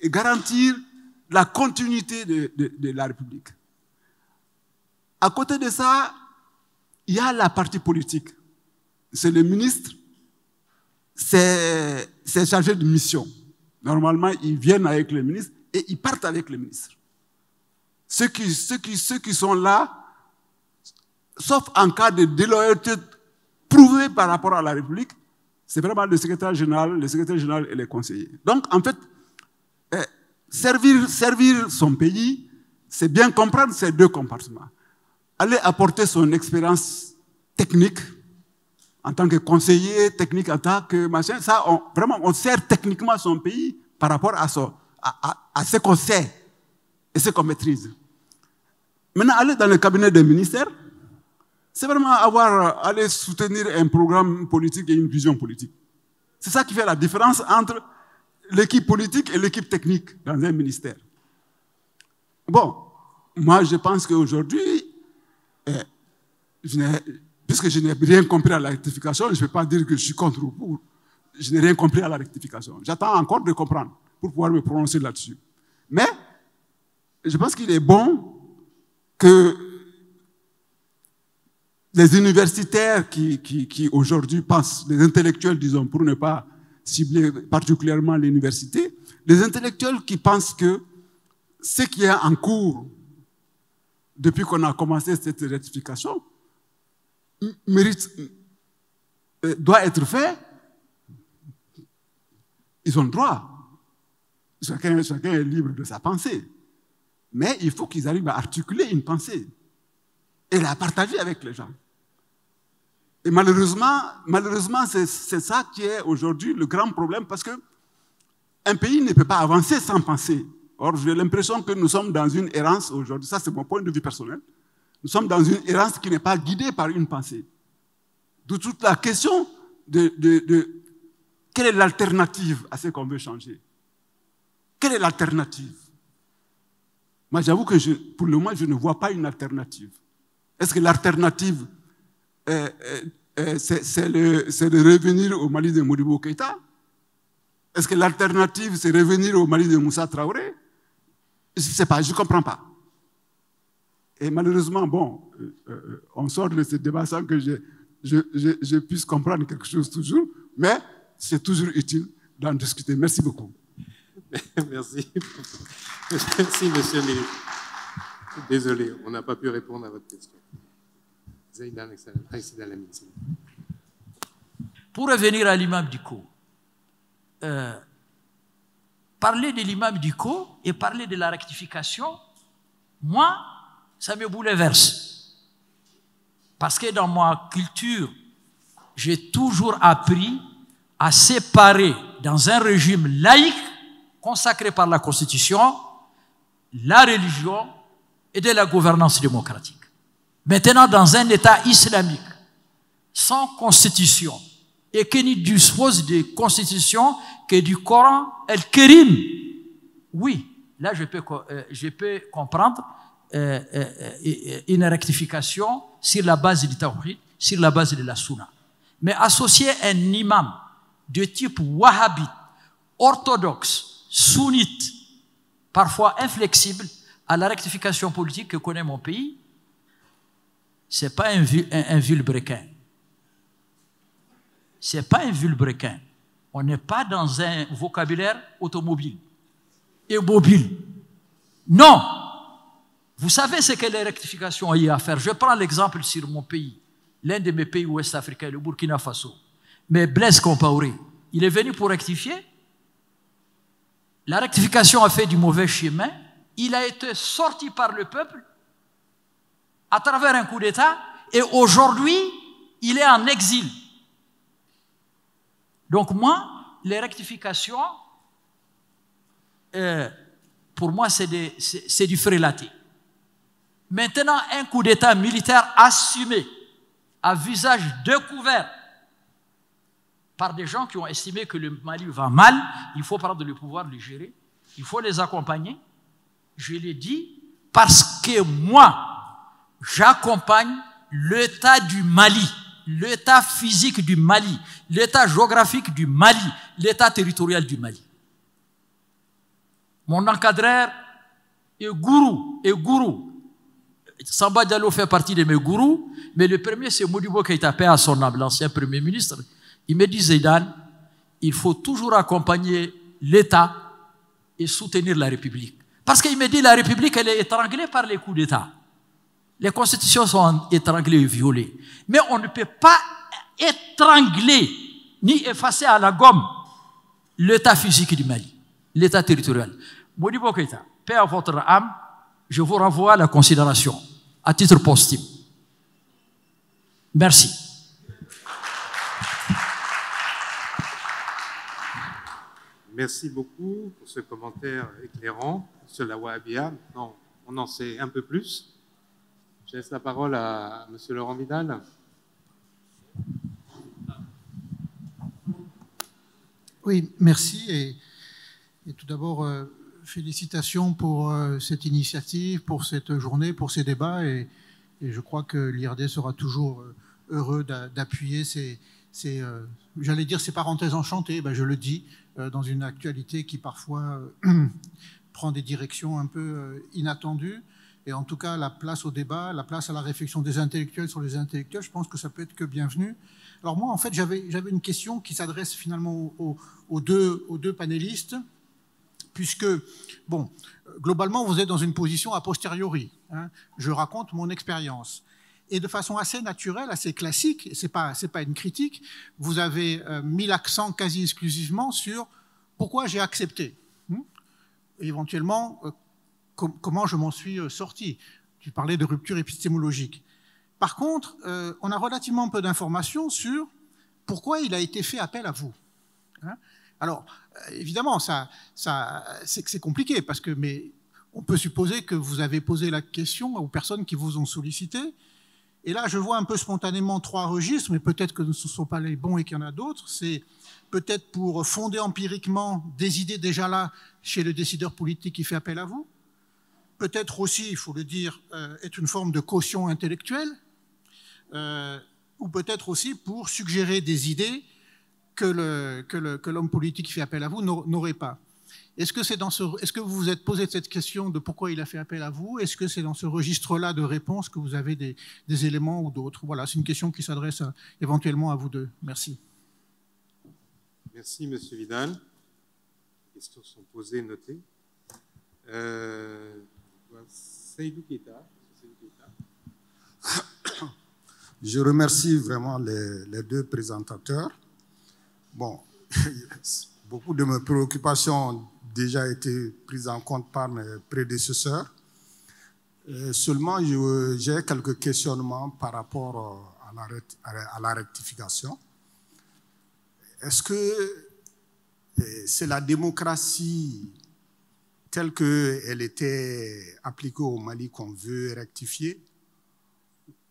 et garantir la continuité de la République. À côté de ça, il y a la partie politique. C'est le ministre, c'est chargé de mission. Normalement, ils viennent avec le ministre et ils partent avec le ministre. Ceux qui sont là, sauf en cas de déloyauté prouvée par rapport à la République, c'est vraiment le secrétaire général et les conseillers. Donc, en fait, servir son pays, c'est bien comprendre ces deux compartiments. Aller apporter son expérience technique en tant que conseiller technique, en tant que machin, ça, vraiment, on sert techniquement son pays par rapport à ce qu'on sait et ce qu'on maîtrise. Maintenant, aller dans le cabinet des ministères, c'est vraiment aller soutenir un programme politique et une vision politique. C'est ça qui fait la différence entre l'équipe politique et l'équipe technique dans un ministère. Bon, moi je pense qu'aujourd'hui, puisque je n'ai rien compris à la rectification, je ne peux pas dire que je suis contre ou pour. Je n'ai rien compris à la rectification. J'attends encore de comprendre pour pouvoir me prononcer là-dessus. Mais je pense qu'il est bon que les universitaires qui aujourd'hui pensent, les intellectuels, disons, pour ne pas cibler particulièrement l'université, les intellectuels qui pensent que ce qui est en cours depuis qu'on a commencé cette rectification doit être fait, ils ont le droit. Chacun est libre de sa pensée. Mais il faut qu'ils arrivent à articuler une pensée et la partager avec les gens. Et malheureusement c'est ça qui est aujourd'hui le grand problème, parce qu'un pays ne peut pas avancer sans penser. Or, j'ai l'impression que nous sommes dans une errance aujourd'hui, ça c'est mon point de vue personnel, nous sommes dans une errance qui n'est pas guidée par une pensée. D'où toute la question de quelle est l'alternative à ce qu'on veut changer. Quelle est l'alternative? Moi, j'avoue que pour le moment, je ne vois pas une alternative. Est-ce que l'alternative, c'est de revenir au Mali de Modibo Keïta? Est-ce que l'alternative, c'est revenir au Mali de Moussa Traoré? Je ne sais pas, je ne comprends pas. Et malheureusement, bon, on sort de ce débat sans que je puisse comprendre quelque chose toujours, mais c'est toujours utile d'en discuter. Merci beaucoup. Merci. Merci, monsieur le ministre. Désolé, on n'a pas pu répondre à votre question. Pour revenir à l'imam Dicko, parler de l'imam Dicko et parler de la rectification, moi, ça me bouleverse. Parce que dans ma culture, j'ai toujours appris à séparer dans un régime laïque consacré par la Constitution, la religion et de la gouvernance démocratique. Maintenant, dans un État islamique, sans constitution, et qui ne dispose de constitution que du Coran el-Kérim, oui, là je peux comprendre une rectification sur la base du Tawhid, sur la base de la Sunna. Mais associer un imam de type wahhabite, orthodoxe, sunnite, parfois inflexible, à la rectification politique que connaît mon pays, ce n'est pas un vilebrequin. Ce n'est pas un vilebrequin. On n'est pas dans un vocabulaire automobile et mobile. Non. Vous savez ce que les rectifications ont eu à faire. Je prends l'exemple sur mon pays, l'un de mes pays ouest-africains, le Burkina Faso. Mais Blaise Compaoré, il est venu pour rectifier. La rectification a fait du mauvais chemin. Il a été sorti par le peuple à travers un coup d'État et aujourd'hui, il est en exil. Donc moi, les rectifications, pour moi, c'est du frélaté. Maintenant, un coup d'État militaire assumé, à visage découvert, par des gens qui ont estimé que le Mali va mal, il faut prendre le pouvoir de le gérer, il faut les accompagner. Je l'ai dit parce que moi, j'accompagne l'état du Mali, l'état physique du Mali, l'état géographique du Mali, l'état territorial du Mali. Mon encadreur est gourou. Samba Diallo fait partie de mes gourous, mais le premier c'est Modibo Keïta, paix à son âme, l'ancien premier ministre. Il me dit, Zidane, il faut toujours accompagner l'État et soutenir la République. Parce qu'il me dit, la République, elle est étranglée par les coups d'État. Les constitutions sont étranglées et violées. Mais on ne peut pas étrangler ni effacer à la gomme l'état physique du Mali, l'état territorial. Modibo Keïta, paix à votre âme, je vous renvoie à la considération, à titre posthume. Merci. Merci beaucoup pour ce commentaire éclairant, M. Laouabia. Maintenant, on en sait un peu plus. Je laisse la parole à M. Laurent Vidal. Oui, merci. Et tout d'abord, félicitations pour cette initiative, pour cette journée, pour ces débats. Et je crois que l'IRD sera toujours heureux d'appuyer j'allais dire ces parenthèses enchantées, ben je le dis, dans une actualité qui parfois prend des directions un peu inattendues. Et en tout cas, la place au débat, la place à la réflexion des intellectuels sur les intellectuels, je pense que ça peut être que bienvenu. Alors moi, en fait, j'avais une question qui s'adresse finalement aux deux panélistes, puisque, bon, globalement, vous êtes dans une position a posteriori. Hein. Je raconte mon expérience. Et de façon assez naturelle, assez classique, c'est pas une critique, vous avez mis l'accent quasi exclusivement sur pourquoi j'ai accepté. Et éventuellement, comment je m'en suis sorti. Tu parlais de rupture épistémologique. Par contre, on a relativement peu d'informations sur pourquoi il a été fait appel à vous. Hein. Alors, évidemment, c'est compliqué, parce que, mais on peut supposer que vous avez posé la question aux personnes qui vous ont sollicité. Et là, je vois un peu spontanément trois registres, mais peut-être que ce ne sont pas les bons et qu'il y en a d'autres. C'est peut-être pour fonder empiriquement des idées déjà là chez le décideur politique qui fait appel à vous. Peut-être aussi, il faut le dire, être une forme de caution intellectuelle. Ou peut-être aussi pour suggérer des idées que l'homme politique qui fait appel à vous n'aurait pas. Est-ce que vous vous êtes posé cette question de pourquoi il a fait appel à vous? Est-ce que c'est dans ce registre-là de réponse que vous avez des éléments ou d'autres? Voilà, c'est une question qui s'adresse éventuellement à vous deux. Merci. Merci, M. Vidal. Les questions sont posées, notées. Seydou Keïta. Je remercie vraiment les deux présentateurs. Bon, beaucoup de mes préoccupations ont déjà été prises en compte par mes prédécesseurs. Seulement, j'ai quelques questionnements par rapport à la rectification. Est-ce que c'est la démocratie telle qu'elle était appliquée au Mali qu'on veut rectifier,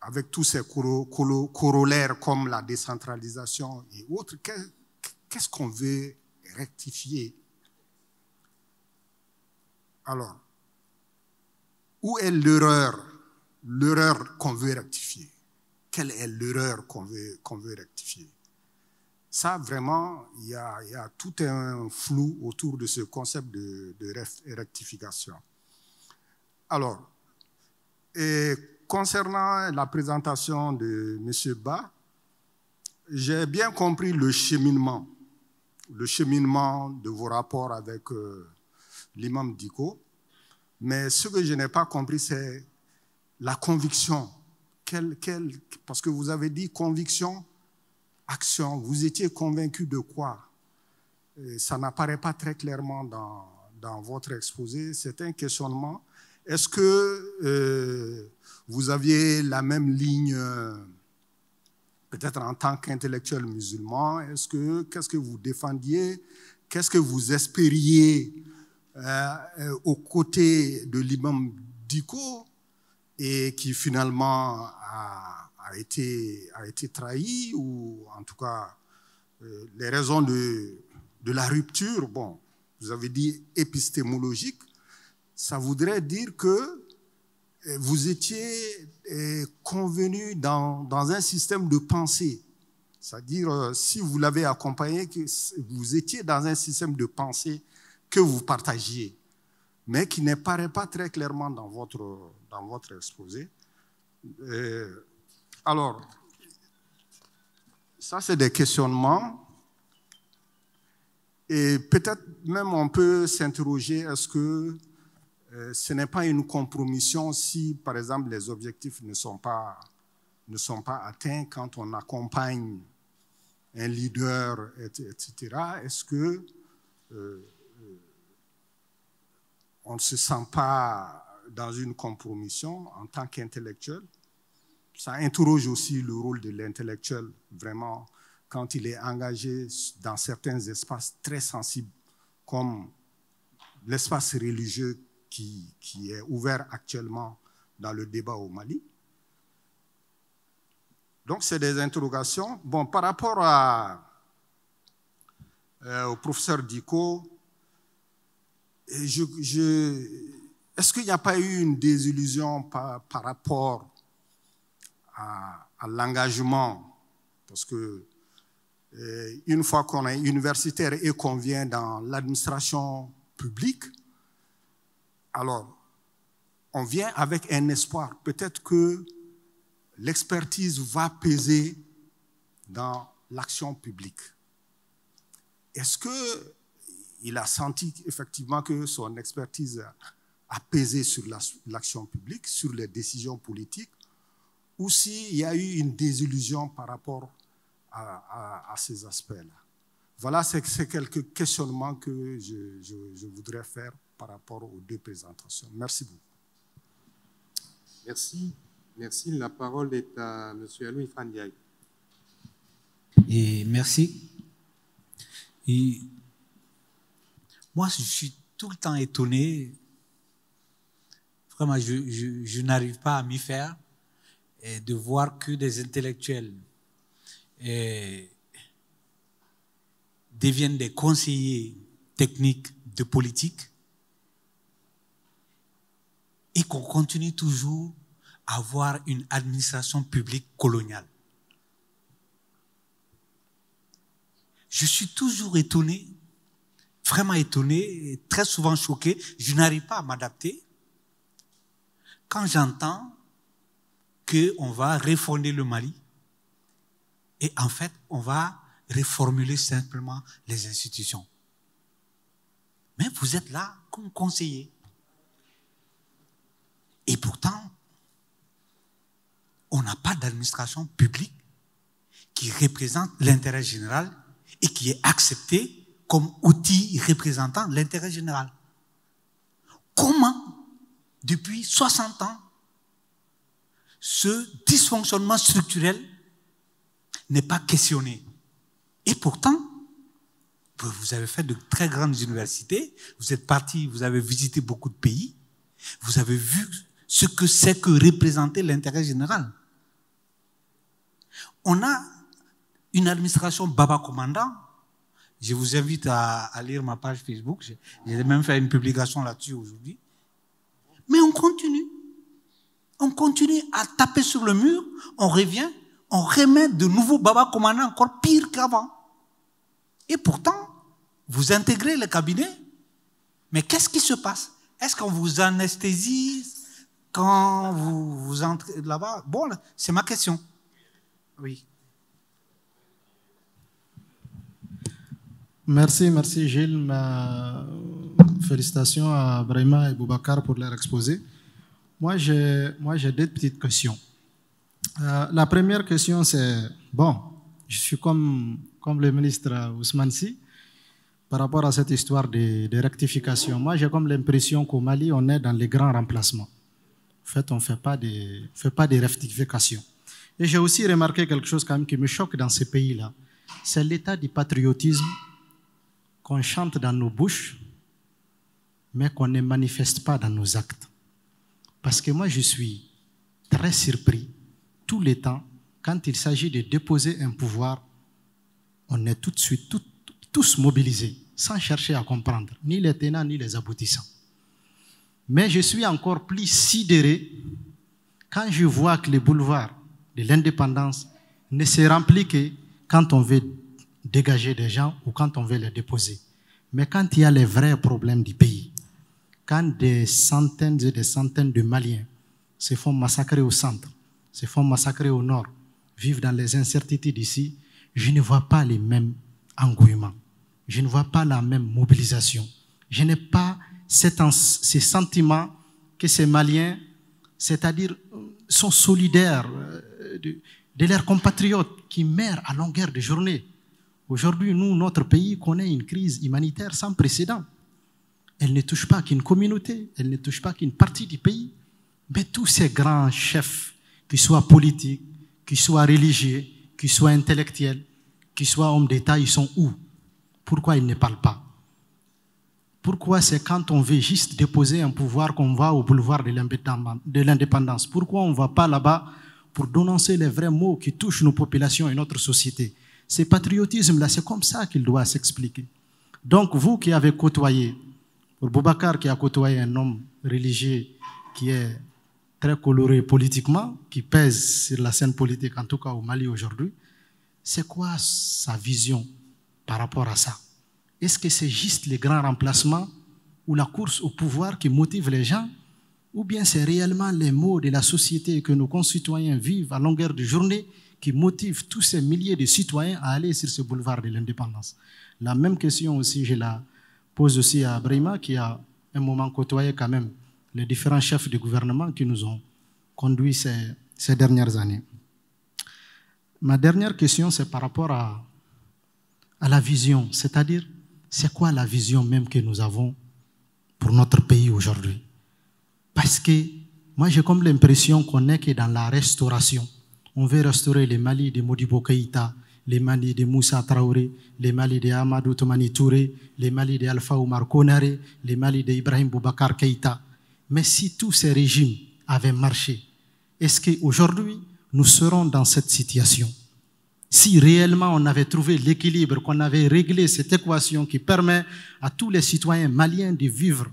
avec tous ces corollaires comme la décentralisation et autres? Qu'est-ce qu'on veut rectifier? Alors, où est l'erreur qu'on veut rectifier? Quelle est l'erreur qu'on veut rectifier? Ça, vraiment, il y a tout un flou autour de ce concept de rectification. Alors, concernant la présentation de M. Ba, j'ai bien compris le cheminement de vos rapports avec l'imam Dicko, mais ce que je n'ai pas compris, c'est la conviction. Parce que vous avez dit conviction, action, vous étiez convaincu de quoi? Ça n'apparaît pas très clairement dans votre exposé. C'est un questionnement. Est-ce que vous aviez la même ligne, peut-être en tant qu'intellectuel musulman? Qu'est-ce que vous défendiez? Qu'est-ce que vous espériez aux côtés de l'imam Dicko et qui finalement a été trahi, ou en tout cas les raisons de la rupture, bon, vous avez dit épistémologique, ça voudrait dire que vous étiez convenu dans un système de pensée. C'est-à-dire, si vous l'avez accompagné, que vous étiez dans un système de pensée que vous partagiez, mais qui n'apparaît pas très clairement dans votre exposé. Alors, ça, c'est des questionnements. Et peut-être même on peut s'interroger, est-ce que ce n'est pas une compromission si, par exemple, les objectifs ne sont pas atteints quand on accompagne un leader, etc. Est-ce que on ne se sent pas dans une compromission en tant qu'intellectuel? Ça interroge aussi le rôle de l'intellectuel, vraiment, quand il est engagé dans certains espaces très sensibles, comme l'espace religieux qui est ouvert actuellement dans le débat au Mali. Donc, c'est des interrogations. Bon, par rapport au professeur Dicko, est-ce qu'il n'y a pas eu une désillusion par rapport à l'engagement? Parce que une fois qu'on est universitaire et qu'on vient dans l'administration publique, alors on vient avec un espoir. Peut-être que l'expertise va peser dans l'action publique. Est-ce qu'il a senti effectivement que son expertise a pesé sur l'action publique, sur les décisions politiques, ou s'il y a eu une désillusion par rapport à ces aspects-là? Voilà, c'est quelques questionnements que je voudrais faire par rapport aux deux présentations. Merci beaucoup. Merci. Merci. La parole est à M. Aloui Fandiaï. Et merci. Et moi, je suis tout le temps étonné. Vraiment, je n'arrive pas à m'y faire de voir que des intellectuels deviennent des conseillers techniques de politique et qu'on continue toujours à avoir une administration publique coloniale. Je suis toujours étonné, vraiment étonné, et très souvent choqué. Je n'arrive pas à m'adapter quand j'entends qu'on va refonder le Mali et en fait, on va reformuler simplement les institutions. Mais vous êtes là comme conseiller. Et pourtant, on n'a pas d'administration publique qui représente l'intérêt général et qui est acceptée comme outil représentant l'intérêt général. Comment, depuis 60 ans, ce dysfonctionnement structurel n'est pas questionné? Et pourtant, vous avez fait de très grandes universités, vous êtes parti, vous avez visité beaucoup de pays, vous avez vu ce que c'est que représenter l'intérêt général. On a une administration Baba Commandant. Je vous invite à lire ma page Facebook. J'ai même fait une publication là-dessus aujourd'hui. Mais on continue. On continue à taper sur le mur. On revient. On remet de nouveaux Baba Commandant encore pire qu'avant. Et pourtant, vous intégrez le cabinet. Mais qu'est-ce qui se passe? Est-ce qu'on vous anesthésise quand vous entrez là-bas? Bon, c'est ma question. Oui. Merci Gilles. Félicitations à Brahima et Boubacar pour leur exposé. Moi, j'ai deux petites questions. La première question, c'est, bon, je suis comme le ministre Ousmane Sy par rapport à cette histoire de rectification. Moi, j'ai comme l'impression qu'au Mali, on est dans les grands remplacements. En fait, on ne fait pas de rectification. Et j'ai aussi remarqué quelque chose quand même qui me choque dans ces pays-là. C'est l'état du patriotisme qu'on chante dans nos bouches, mais qu'on ne manifeste pas dans nos actes. Parce que moi, je suis très surpris tout le temps quand il s'agit de déposer un pouvoir, on est tout de suite tous mobilisés, sans chercher à comprendre, ni les tenants ni les aboutissants. Mais je suis encore plus sidéré quand je vois que les boulevards de l'indépendance ne se remplissent que quand on veut dégager des gens ou quand on veut les déposer. Mais quand il y a les vrais problèmes du pays, quand des centaines et des centaines de Maliens se font massacrer au centre, se font massacrer au nord, vivent dans les incertitudes ici, je ne vois pas les mêmes engouements. Je ne vois pas la même mobilisation. Je n'ai pas ces sentiments que ces Maliens, c'est-à-dire, sont solidaires de leurs compatriotes qui meurent à longueur de journée. Aujourd'hui, nous, notre pays connaît une crise humanitaire sans précédent. Elle ne touche pas qu'une communauté, elle ne touche pas qu'une partie du pays, mais tous ces grands chefs, qu'ils soient politiques, qu'ils soient religieux, qu'ils soient intellectuels, qu'ils soient hommes d'État, ils sont où? Pourquoi ils ne parlent pas? Pourquoi c'est quand on veut juste déposer un pouvoir qu'on va au boulevard de l'indépendance? Pourquoi on ne va pas là-bas pour dénoncer les vrais maux qui touchent nos populations et notre société? Ce patriotisme-là, c'est comme ça qu'il doit s'expliquer. Donc, vous qui avez côtoyé, pour Boubacar qui a côtoyé un homme religieux qui est très coloré politiquement, qui pèse sur la scène politique, en tout cas au Mali aujourd'hui, c'est quoi sa vision par rapport à ça? Est-ce que c'est juste les grands remplacements ou la course au pouvoir qui motive les gens, ou bien c'est réellement les maux de la société que nos concitoyens vivent à longueur de journée qui motivent tous ces milliers de citoyens à aller sur ce boulevard de l'indépendance? La même question aussi, je la pose aussi à Brahima, qui a un moment côtoyé quand même les différents chefs de gouvernement qui nous ont conduits ces dernières années. Ma dernière question, c'est par rapport à la vision, c'est-à-dire, c'est quoi la vision même que nous avons pour notre pays aujourd'hui? Parce que moi, j'ai comme l'impression qu'on n'est que dans la restauration. On veut restaurer les Mali de Modibo Keïta, les Mali de Moussa Traoré, les Mali de Amadou Toumani Touré, les Mali de Alpha Oumar Konaré, les Mali de Ibrahim Boubacar Keïta. Mais si tous ces régimes avaient marché, est-ce qu'aujourd'hui, nous serons dans cette situation? Si réellement on avait trouvé l'équilibre, qu'on avait réglé cette équation qui permet à tous les citoyens maliens de vivre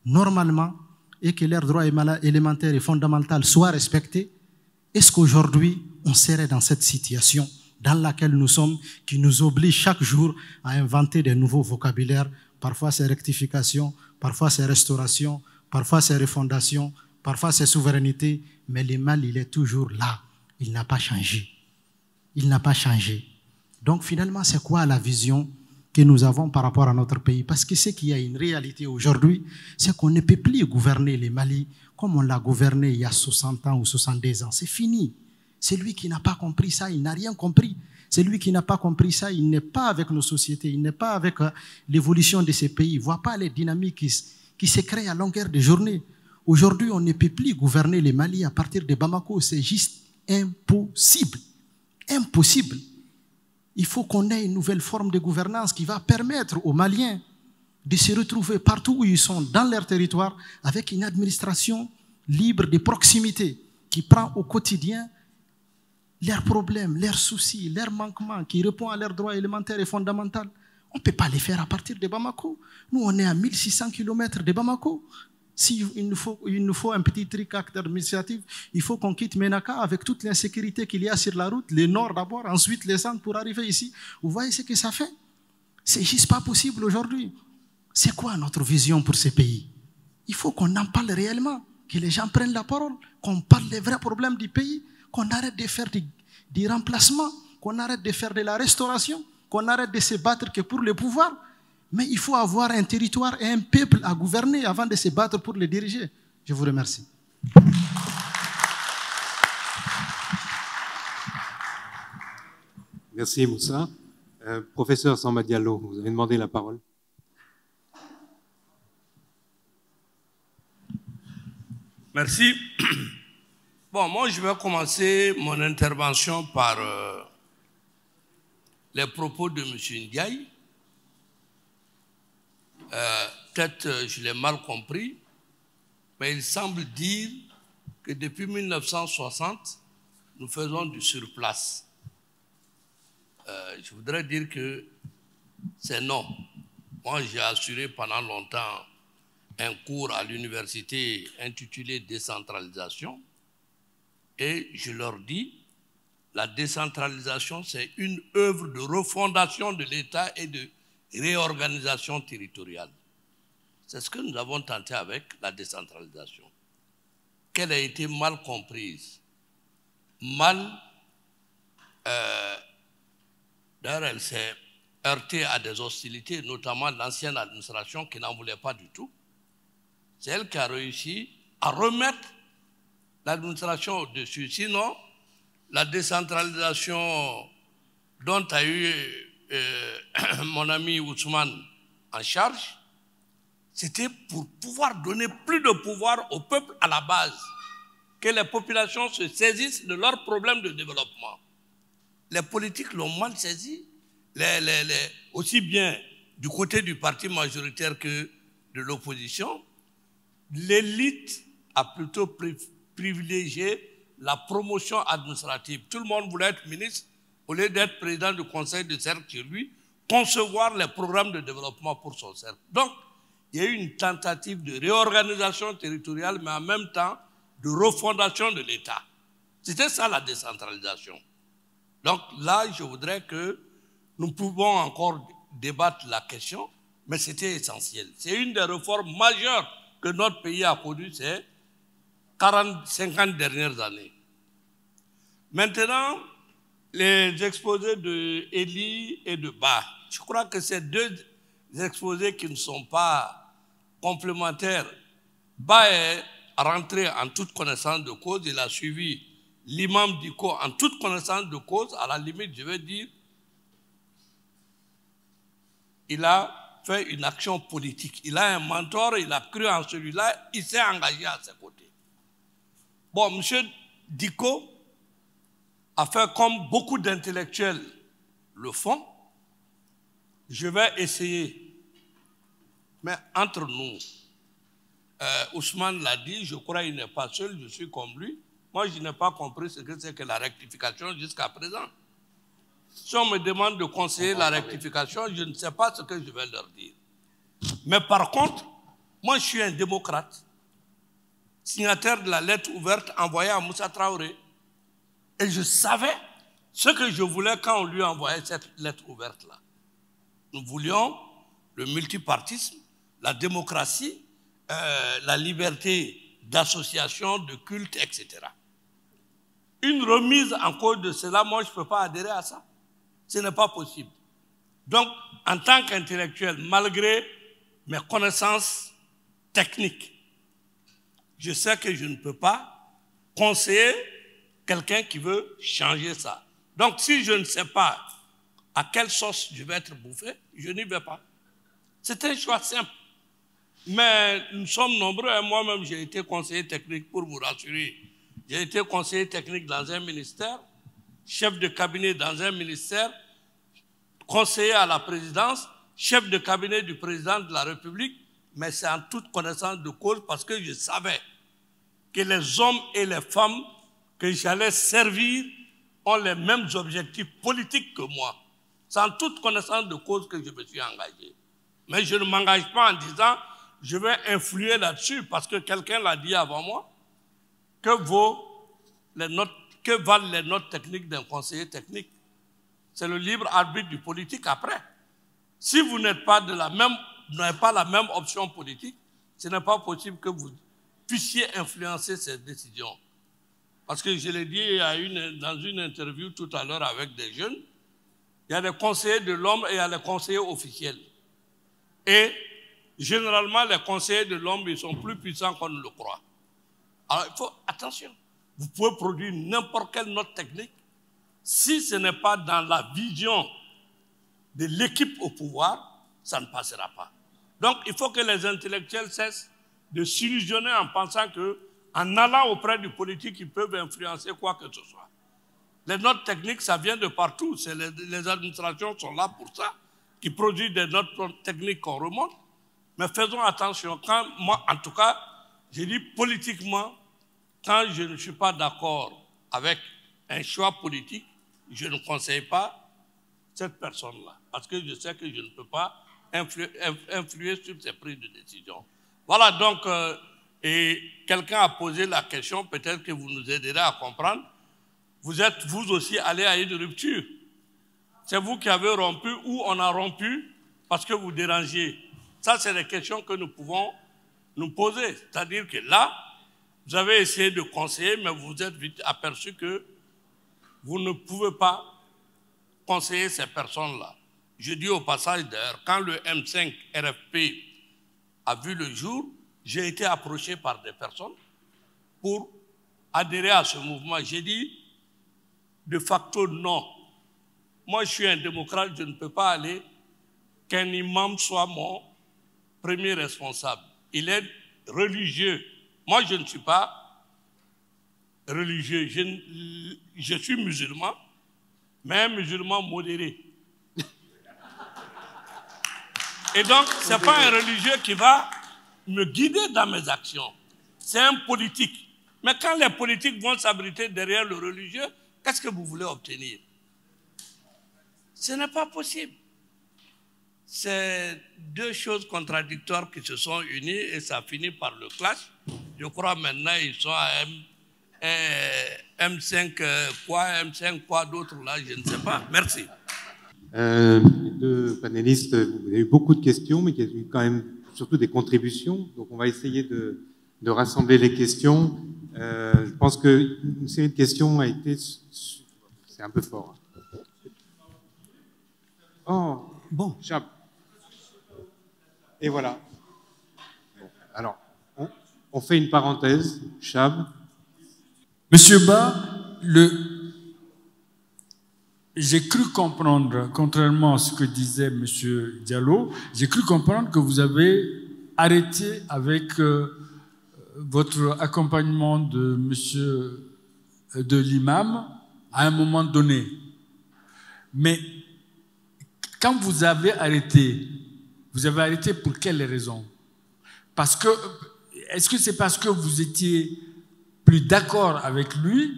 normalement et que leurs droits élémentaires et fondamentaux soient respectés, est-ce qu'aujourd'hui on serait dans cette situation dans laquelle nous sommes, qui nous oblige chaque jour à inventer des nouveaux vocabulaires? Parfois c'est rectification, parfois c'est restauration, parfois c'est refondation, parfois c'est souveraineté, mais le mal, il est toujours là. Il n'a pas changé. Il n'a pas changé. Donc finalement, c'est quoi la vision que nous avons par rapport à notre pays? Parce que ce qu'il y a une réalité aujourd'hui, c'est qu'on ne peut plus gouverner le Mali comme on l'a gouverné il y a 60 ans ou 72 ans. C'est fini. Celui qui n'a pas compris ça, il n'a rien compris. Celui qui n'a pas compris ça, il n'est pas avec nos sociétés, il n'est pas avec l'évolution de ces pays. Il ne voit pas les dynamiques qui se créent à longueur de journée. Aujourd'hui, on ne peut plus gouverner le Mali à partir de Bamako. C'est juste impossible. Impossible. Il faut qu'on ait une nouvelle forme de gouvernance qui va permettre aux Maliens de se retrouver partout où ils sont, dans leur territoire, avec une administration libre de proximité, qui prend au quotidien leurs problèmes, leurs soucis, leurs manquements, qui répond à leurs droits élémentaires et fondamentaux. On ne peut pas les faire à partir de Bamako. Nous, on est à 1600 km de Bamako. S'il nous faut un petit truc administratif, il faut qu'on quitte Ménaka avec toute l'insécurité qu'il y a sur la route, les nord d'abord, ensuite les centres pour arriver ici. Vous voyez ce que ça fait? C'est juste pas possible aujourd'hui. C'est quoi notre vision pour ces pays? Il faut qu'on en parle réellement, que les gens prennent la parole, qu'on parle des vrais problèmes du pays, qu'on arrête de faire du remplacement, qu'on arrête de faire de la restauration, qu'on arrête de se battre que pour le pouvoir. Mais il faut avoir un territoire et un peuple à gouverner avant de se battre pour les diriger. Je vous remercie. Merci Moussa. Professeur Samba Diallo, vous avez demandé la parole. Merci. Bon, moi, je vais commencer mon intervention par les propos de M. Ndiaye. Peut-être je l'ai mal compris, mais il semble dire que depuis 1960, nous faisons du surplace. Je voudrais dire que c'est non. Moi, j'ai assuré pendant longtemps un cours à l'université intitulé Décentralisation, et je leur dis, la décentralisation, c'est une œuvre de refondation de l'État et de réorganisation territoriale. C'est ce que nous avons tenté avec la décentralisation, qu'elle a été mal comprise, d'ailleurs, elle s'est heurtée à des hostilités, notamment l'ancienne administration qui n'en voulait pas du tout. C'est elle qui a réussi à remettre l'administration au-dessus. Sinon, la décentralisation dont a eu mon ami Ousmane en charge, c'était pour pouvoir donner plus de pouvoir au peuple à la base, que les populations se saisissent de leurs problèmes de développement. Les politiques l'ont mal saisi, aussi bien du côté du parti majoritaire que de l'opposition. L'élite a plutôt privilégié la promotion administrative. Tout le monde voulait être ministre au lieu d'être président du conseil de cercle chez lui, concevoir les programmes de développement pour son cercle. Donc, il y a eu une tentative de réorganisation territoriale, mais en même temps de refondation de l'État. C'était ça la décentralisation. Donc là, je voudrais que nous pouvons encore débattre la question, mais c'était essentiel. C'est une des réformes majeures que notre pays a connues ces 40-50 dernières années. Maintenant, les exposés de Elie et de Ba, je crois que ces deux exposés qui ne sont pas complémentaires. Ba est rentré en toute connaissance de cause, il a suivi l'imam Diko en toute connaissance de cause, à la limite, je vais dire, il a fait une action politique. Il a un mentor, il a cru en celui-là, il s'est engagé à ses côtés. Bon, M. Diko a fait comme beaucoup d'intellectuels le font. Je vais essayer. Mais entre nous, Ousmane l'a dit, je crois qu'il n'est pas seul, je suis comme lui. Moi, je n'ai pas compris ce que c'est que la rectification jusqu'à présent. Si on me demande de conseiller la rectification, je ne sais pas ce que je vais leur dire. Mais par contre, moi, je suis un démocrate, signataire de la lettre ouverte envoyée à Moussa Traoré. Et je savais ce que je voulais quand on lui envoyait cette lettre ouverte-là. Nous voulions le multipartisme, la démocratie, la liberté d'association, de culte, etc. Une remise en cause de cela, moi, je ne peux pas adhérer à ça. Ce n'est pas possible. Donc, en tant qu'intellectuel, malgré mes connaissances techniques, je sais que je ne peux pas conseiller quelqu'un qui veut changer ça. Donc, si je ne sais pas à quelle sauce je vais être bouffé, je n'y vais pas. C'est un choix simple. Mais nous sommes nombreux, et moi-même j'ai été conseiller technique pour vous rassurer. J'ai été conseiller technique dans un ministère, chef de cabinet dans un ministère, conseiller à la présidence, chef de cabinet du président de la République, mais c'est en toute connaissance de cause parce que je savais que les hommes et les femmes que j'allais servir ont les mêmes objectifs politiques que moi. C'est en toute connaissance de cause que je me suis engagé. Mais je ne m'engage pas en disant je vais influer là-dessus parce que quelqu'un l'a dit avant moi. Que valent les notes techniques d'un conseiller technique? C'est le libre arbitre du politique après. Si vous n'êtes pas n'avez pas la même option politique, ce n'est pas possible que vous puissiez influencer ces décisions. Parce que je l'ai dit dans une interview tout à l'heure avec des jeunes, il y a des conseillers de l'homme et il y a les conseillers officiels. Et généralement, les conseillers de l'homme, ils sont plus puissants qu'on ne le croit. Alors, il faut, attention, vous pouvez produire n'importe quelle note technique. Si ce n'est pas dans la vision de l'équipe au pouvoir, ça ne passera pas. Donc, il faut que les intellectuels cessent de s'illusionner en pensant qu'en allant auprès du politique, ils peuvent influencer quoi que ce soit. Les notes techniques, ça vient de partout. Les administrations sont là pour ça, qui produisent des notes techniques qu'on remonte. Mais faisons attention. Quand moi, en tout cas, je dis politiquement, quand je ne suis pas d'accord avec un choix politique, je ne conseille pas cette personne-là. Parce que je sais que je ne peux pas influer sur ses prises de décision. Voilà donc, et quelqu'un a posé la question, peut-être que vous nous aiderez à comprendre. Vous êtes vous aussi allé à une rupture. C'est vous qui avez rompu ou on a rompu parce que vous dérangiez. Ça, c'est des questions que nous pouvons nous poser. C'est-à-dire que là, vous avez essayé de conseiller, mais vous vous êtes vite aperçu que vous ne pouvez pas conseiller ces personnes-là. Je dis au passage d'ailleurs, quand le M5 RFP a vu le jour, j'ai été approché par des personnes pour adhérer à ce mouvement. J'ai dit, de facto, non. Moi, je suis un démocrate, je ne peux pas aller qu'un imam soit mon premier responsable. Il est religieux. Moi, je ne suis pas religieux. Je suis musulman, mais un musulman modéré. Et donc, ce n'est pas un religieux qui va me guider dans mes actions. C'est un politique. Mais quand les politiques vont s'abriter derrière le religieux, qu'est-ce que vous voulez obtenir? Ce n'est pas possible. C'est deux choses contradictoires qui se sont unies et ça finit par le clash. Je crois maintenant ils sont à M5 quoi, M5 quoi d'autre là, je ne sais pas. Merci. Les deux panélistes, vous avez eu beaucoup de questions, mais il y a eu quand même surtout des contributions. Donc on va essayer de rassembler les questions. Je pense qu'une série de questions a été... C'est un peu fort. Oh, bon. Chab. Et voilà. Bon, alors, on fait une parenthèse. Chab. Monsieur Ba, j'ai cru comprendre, contrairement à ce que disait Monsieur Diallo, j'ai cru comprendre que vous avez arrêté avec votre accompagnement de Monsieur de l'imam à un moment donné. Mais quand vous avez arrêté pour quelle raison? Parce que, est-ce que c'est parce que vous étiez plus d'accord avec lui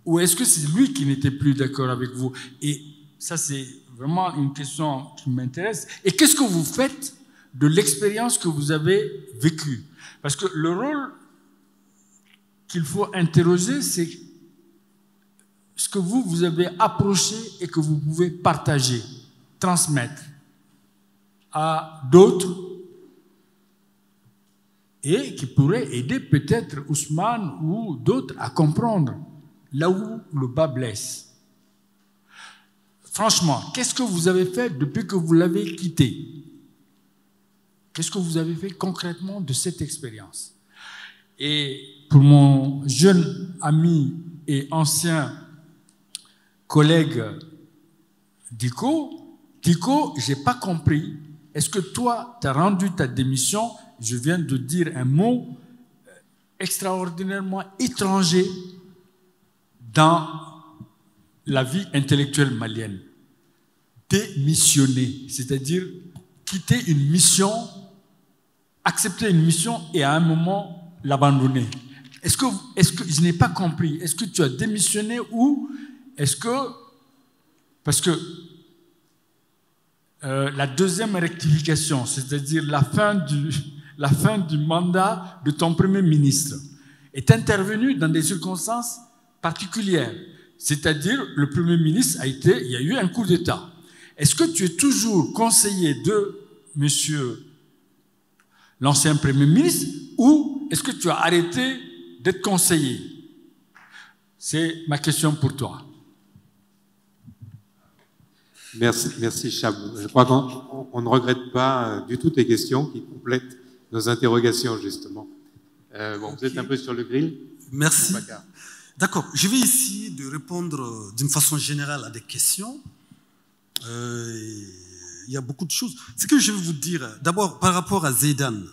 ou est-ce que c'est lui qui n'était plus d'accord avec vous? Et ça, c'est vraiment une question qui m'intéresse. Et qu'est-ce que vous faites de l'expérience que vous avez vécue? Parce que le rôle qu'il faut interroger, c'est ce que vous avez approché et que vous pouvez partager, transmettre à d'autres et qui pourrait aider peut-être Ousmane ou d'autres à comprendre là où le bas blesse. Franchement, qu'est-ce que vous avez fait depuis que vous l'avez quitté? Qu'est-ce que vous avez fait concrètement de cette expérience? Et pour mon jeune ami et ancien collègue Diko, je n'ai pas compris. Est-ce que toi, tu as rendu ta démission? Je viens de dire un mot extraordinairement étranger dans la vie intellectuelle malienne. Démissionner, c'est-à-dire quitter une mission, accepter une mission et à un moment l'abandonner. Est-ce que je n'ai pas compris? Est-ce que tu as démissionné ou est-ce que... Parce que la deuxième rectification, c'est-à-dire la fin du mandat de ton Premier ministre, est intervenue dans des circonstances particulières. C'est-à-dire, le Premier ministre il y a eu un coup d'État. Est-ce que tu es toujours conseiller de monsieur l'ancien Premier ministre ou est-ce que tu as arrêté d'être conseiller? C'est ma question pour toi. Merci Chab. Je crois qu'on ne regrette pas du tout tes questions qui complètent nos interrogations, justement. Vous êtes un peu sur le grill. Merci. D'accord. Je vais ici de répondre d'une façon générale à des questions. Il y a beaucoup de choses. Ce que je vais vous dire, d'abord par rapport à Zidane,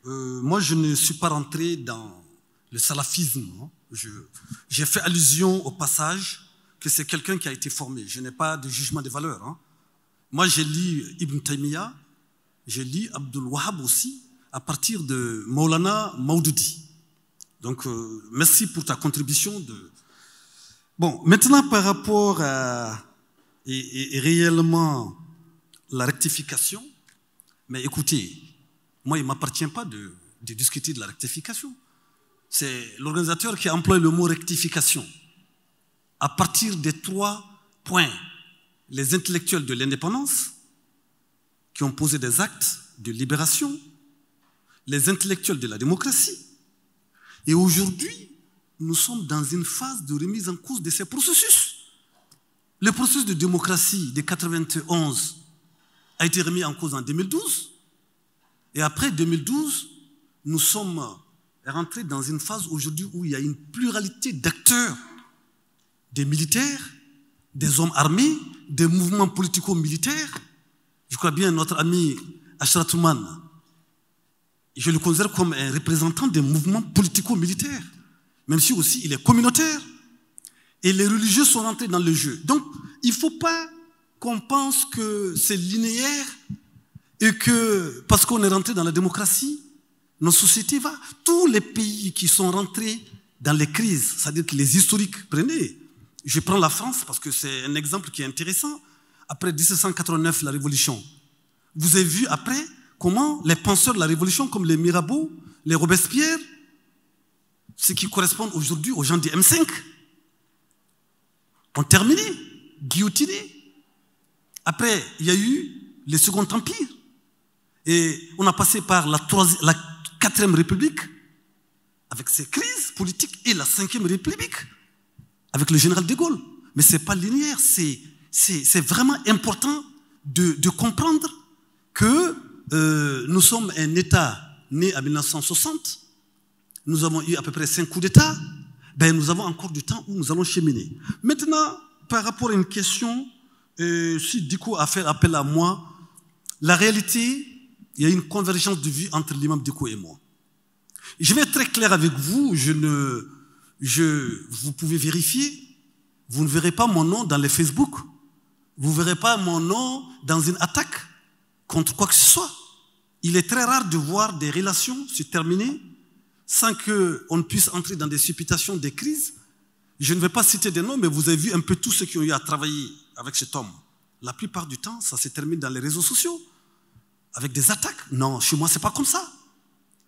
moi je ne suis pas rentré dans le salafisme. J'ai fait allusion au passage que c'est quelqu'un qui a été formé. Je n'ai pas de jugement de valeur. Moi j'ai lu Ibn Taymiyyah, j'ai lu Abdul Wahhab aussi, à partir de Maulana Maudoudi. Donc merci pour ta contribution. Bon, maintenant par rapport à et réellement la rectification, mais écoutez, moi il ne m'appartient pas de discuter de la rectification. C'est l'organisateur qui a employé le mot rectification. À partir des 3 points, les intellectuels de l'indépendance, qui ont posé des actes de libération, les intellectuels de la démocratie, et aujourd'hui, nous sommes dans une phase de remise en cause de ces processus. Le processus de démocratie de 91 a été remis en cause en 2012, et après 2012, nous sommes rentrés dans une phase aujourd'hui où il y a une pluralité d'acteurs, des militaires, des hommes armés, des mouvements politico-militaires. Je crois bien notre ami Ashrat Ouman, je le considère comme un représentant des mouvements politico-militaires, même si aussi il est communautaire. Et les religieux sont rentrés dans le jeu. Donc, il ne faut pas qu'on pense que c'est linéaire et que, parce qu'on est rentré dans la démocratie, nos sociétés vont. Tous les pays qui sont rentrés dans les crises, c'est-à-dire que les historiques, prenez, je prends la France parce que c'est un exemple qui est intéressant. Après 1789, la Révolution, vous avez vu après comment les penseurs de la Révolution, comme les Mirabeau, les Robespierre, ce qui correspond aujourd'hui aux gens du M5, ont terminé, guillotinés. Après, il y a eu le Second Empire. Et on a passé par la 4e République, avec ses crises politiques, et la 5e République, avec le général de Gaulle. Mais ce n'est pas linéaire, c'est vraiment important de comprendre que nous sommes un État né en 1960, nous avons eu à peu près 5 coups d'État, ben nous avons encore du temps où nous allons cheminer. Maintenant, par rapport à une question, si Diko a fait appel à moi, la réalité, il y a une convergence de vue entre l'imam Diko et moi. Je vais être très clair avec vous, vous pouvez vérifier, vous ne verrez pas mon nom dans les Facebook, vous ne verrez pas mon nom dans une attaque contre quoi que ce soit. Il est très rare de voir des relations se terminer sans qu'on ne puisse entrer dans des supputations, des crises. Je ne vais pas citer des noms, mais vous avez vu un peu tous ceux qui ont eu à travailler avec cet homme. La plupart du temps, ça se termine dans les réseaux sociaux, avec des attaques. Non, chez moi, ce n'est pas comme ça.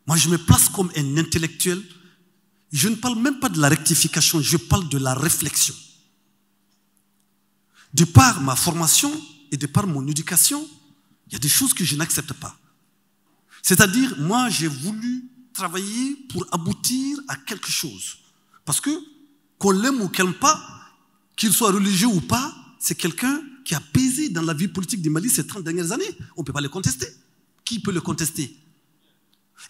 Moi, je me place comme un intellectuel. Je ne parle même pas de la rectification, je parle de la réflexion. De par ma formation et de par mon éducation, il y a des choses que je n'accepte pas. C'est-à-dire, moi, j'ai voulu travailler pour aboutir à quelque chose. Parce que, qu'on l'aime ou qu'on l'aime pas, qu'il soit religieux ou pas, c'est quelqu'un qui a pesé dans la vie politique du Mali ces 30 dernières années. On ne peut pas le contester. Qui peut le contester?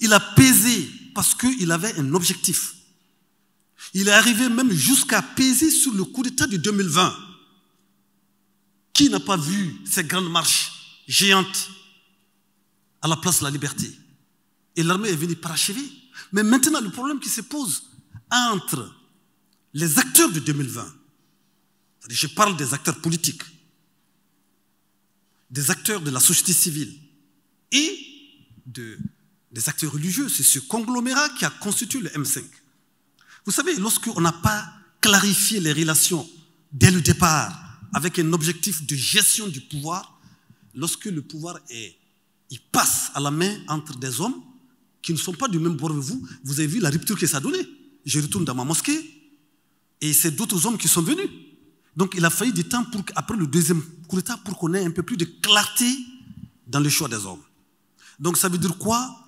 Il a pesé parce qu'il avait un objectif. Il est arrivé même jusqu'à peser sur le coup d'État de 2020. Qui n'a pas vu ces grandes marches géantes à la place de la Liberté? Et l'armée est venue parachever. Mais maintenant, le problème qui se pose entre les acteurs de 2020, je parle des acteurs politiques, des acteurs de la société civile et des acteurs religieux, c'est ce conglomérat qui a constitué le M5. Vous savez, lorsqu'on n'a pas clarifié les relations dès le départ avec un objectif de gestion du pouvoir, lorsque le pouvoir il passe à la main entre des hommes qui ne sont pas du même bord que vous, vous avez vu la rupture que ça a donné. Je retourne dans ma mosquée et c'est d'autres hommes qui sont venus. Donc il a fallu du temps après le deuxième coup d'État pour qu'on ait un peu plus de clarté dans le choix des hommes. Donc ça veut dire quoi?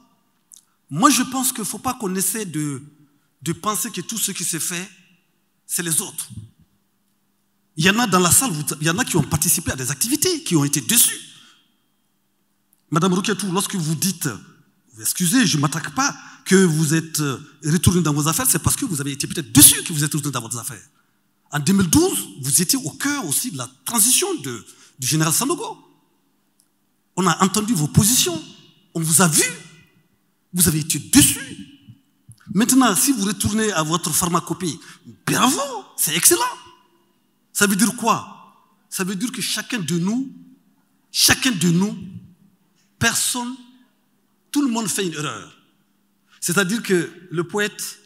Moi je pense qu'il ne faut pas qu'on essaie de penser que tout ce qui se fait, c'est les autres. Il y en a dans la salle, il y en a qui ont participé à des activités, qui ont été déçus. Madame Rouketou, lorsque vous dites, excusez, je ne m'attaque pas, que vous êtes retourné dans vos affaires, c'est parce que vous avez été peut-être déçus que vous êtes retourné dans vos affaires. En 2012, vous étiez au cœur aussi de la transition du général Sanogo. On a entendu vos positions, on vous a vu, vous avez été déçus. Maintenant, si vous retournez à votre pharmacopée, bravo, c'est excellent. Ça veut dire quoi? Ça veut dire que chacun de nous, personne, tout le monde fait une erreur. C'est-à-dire que le poète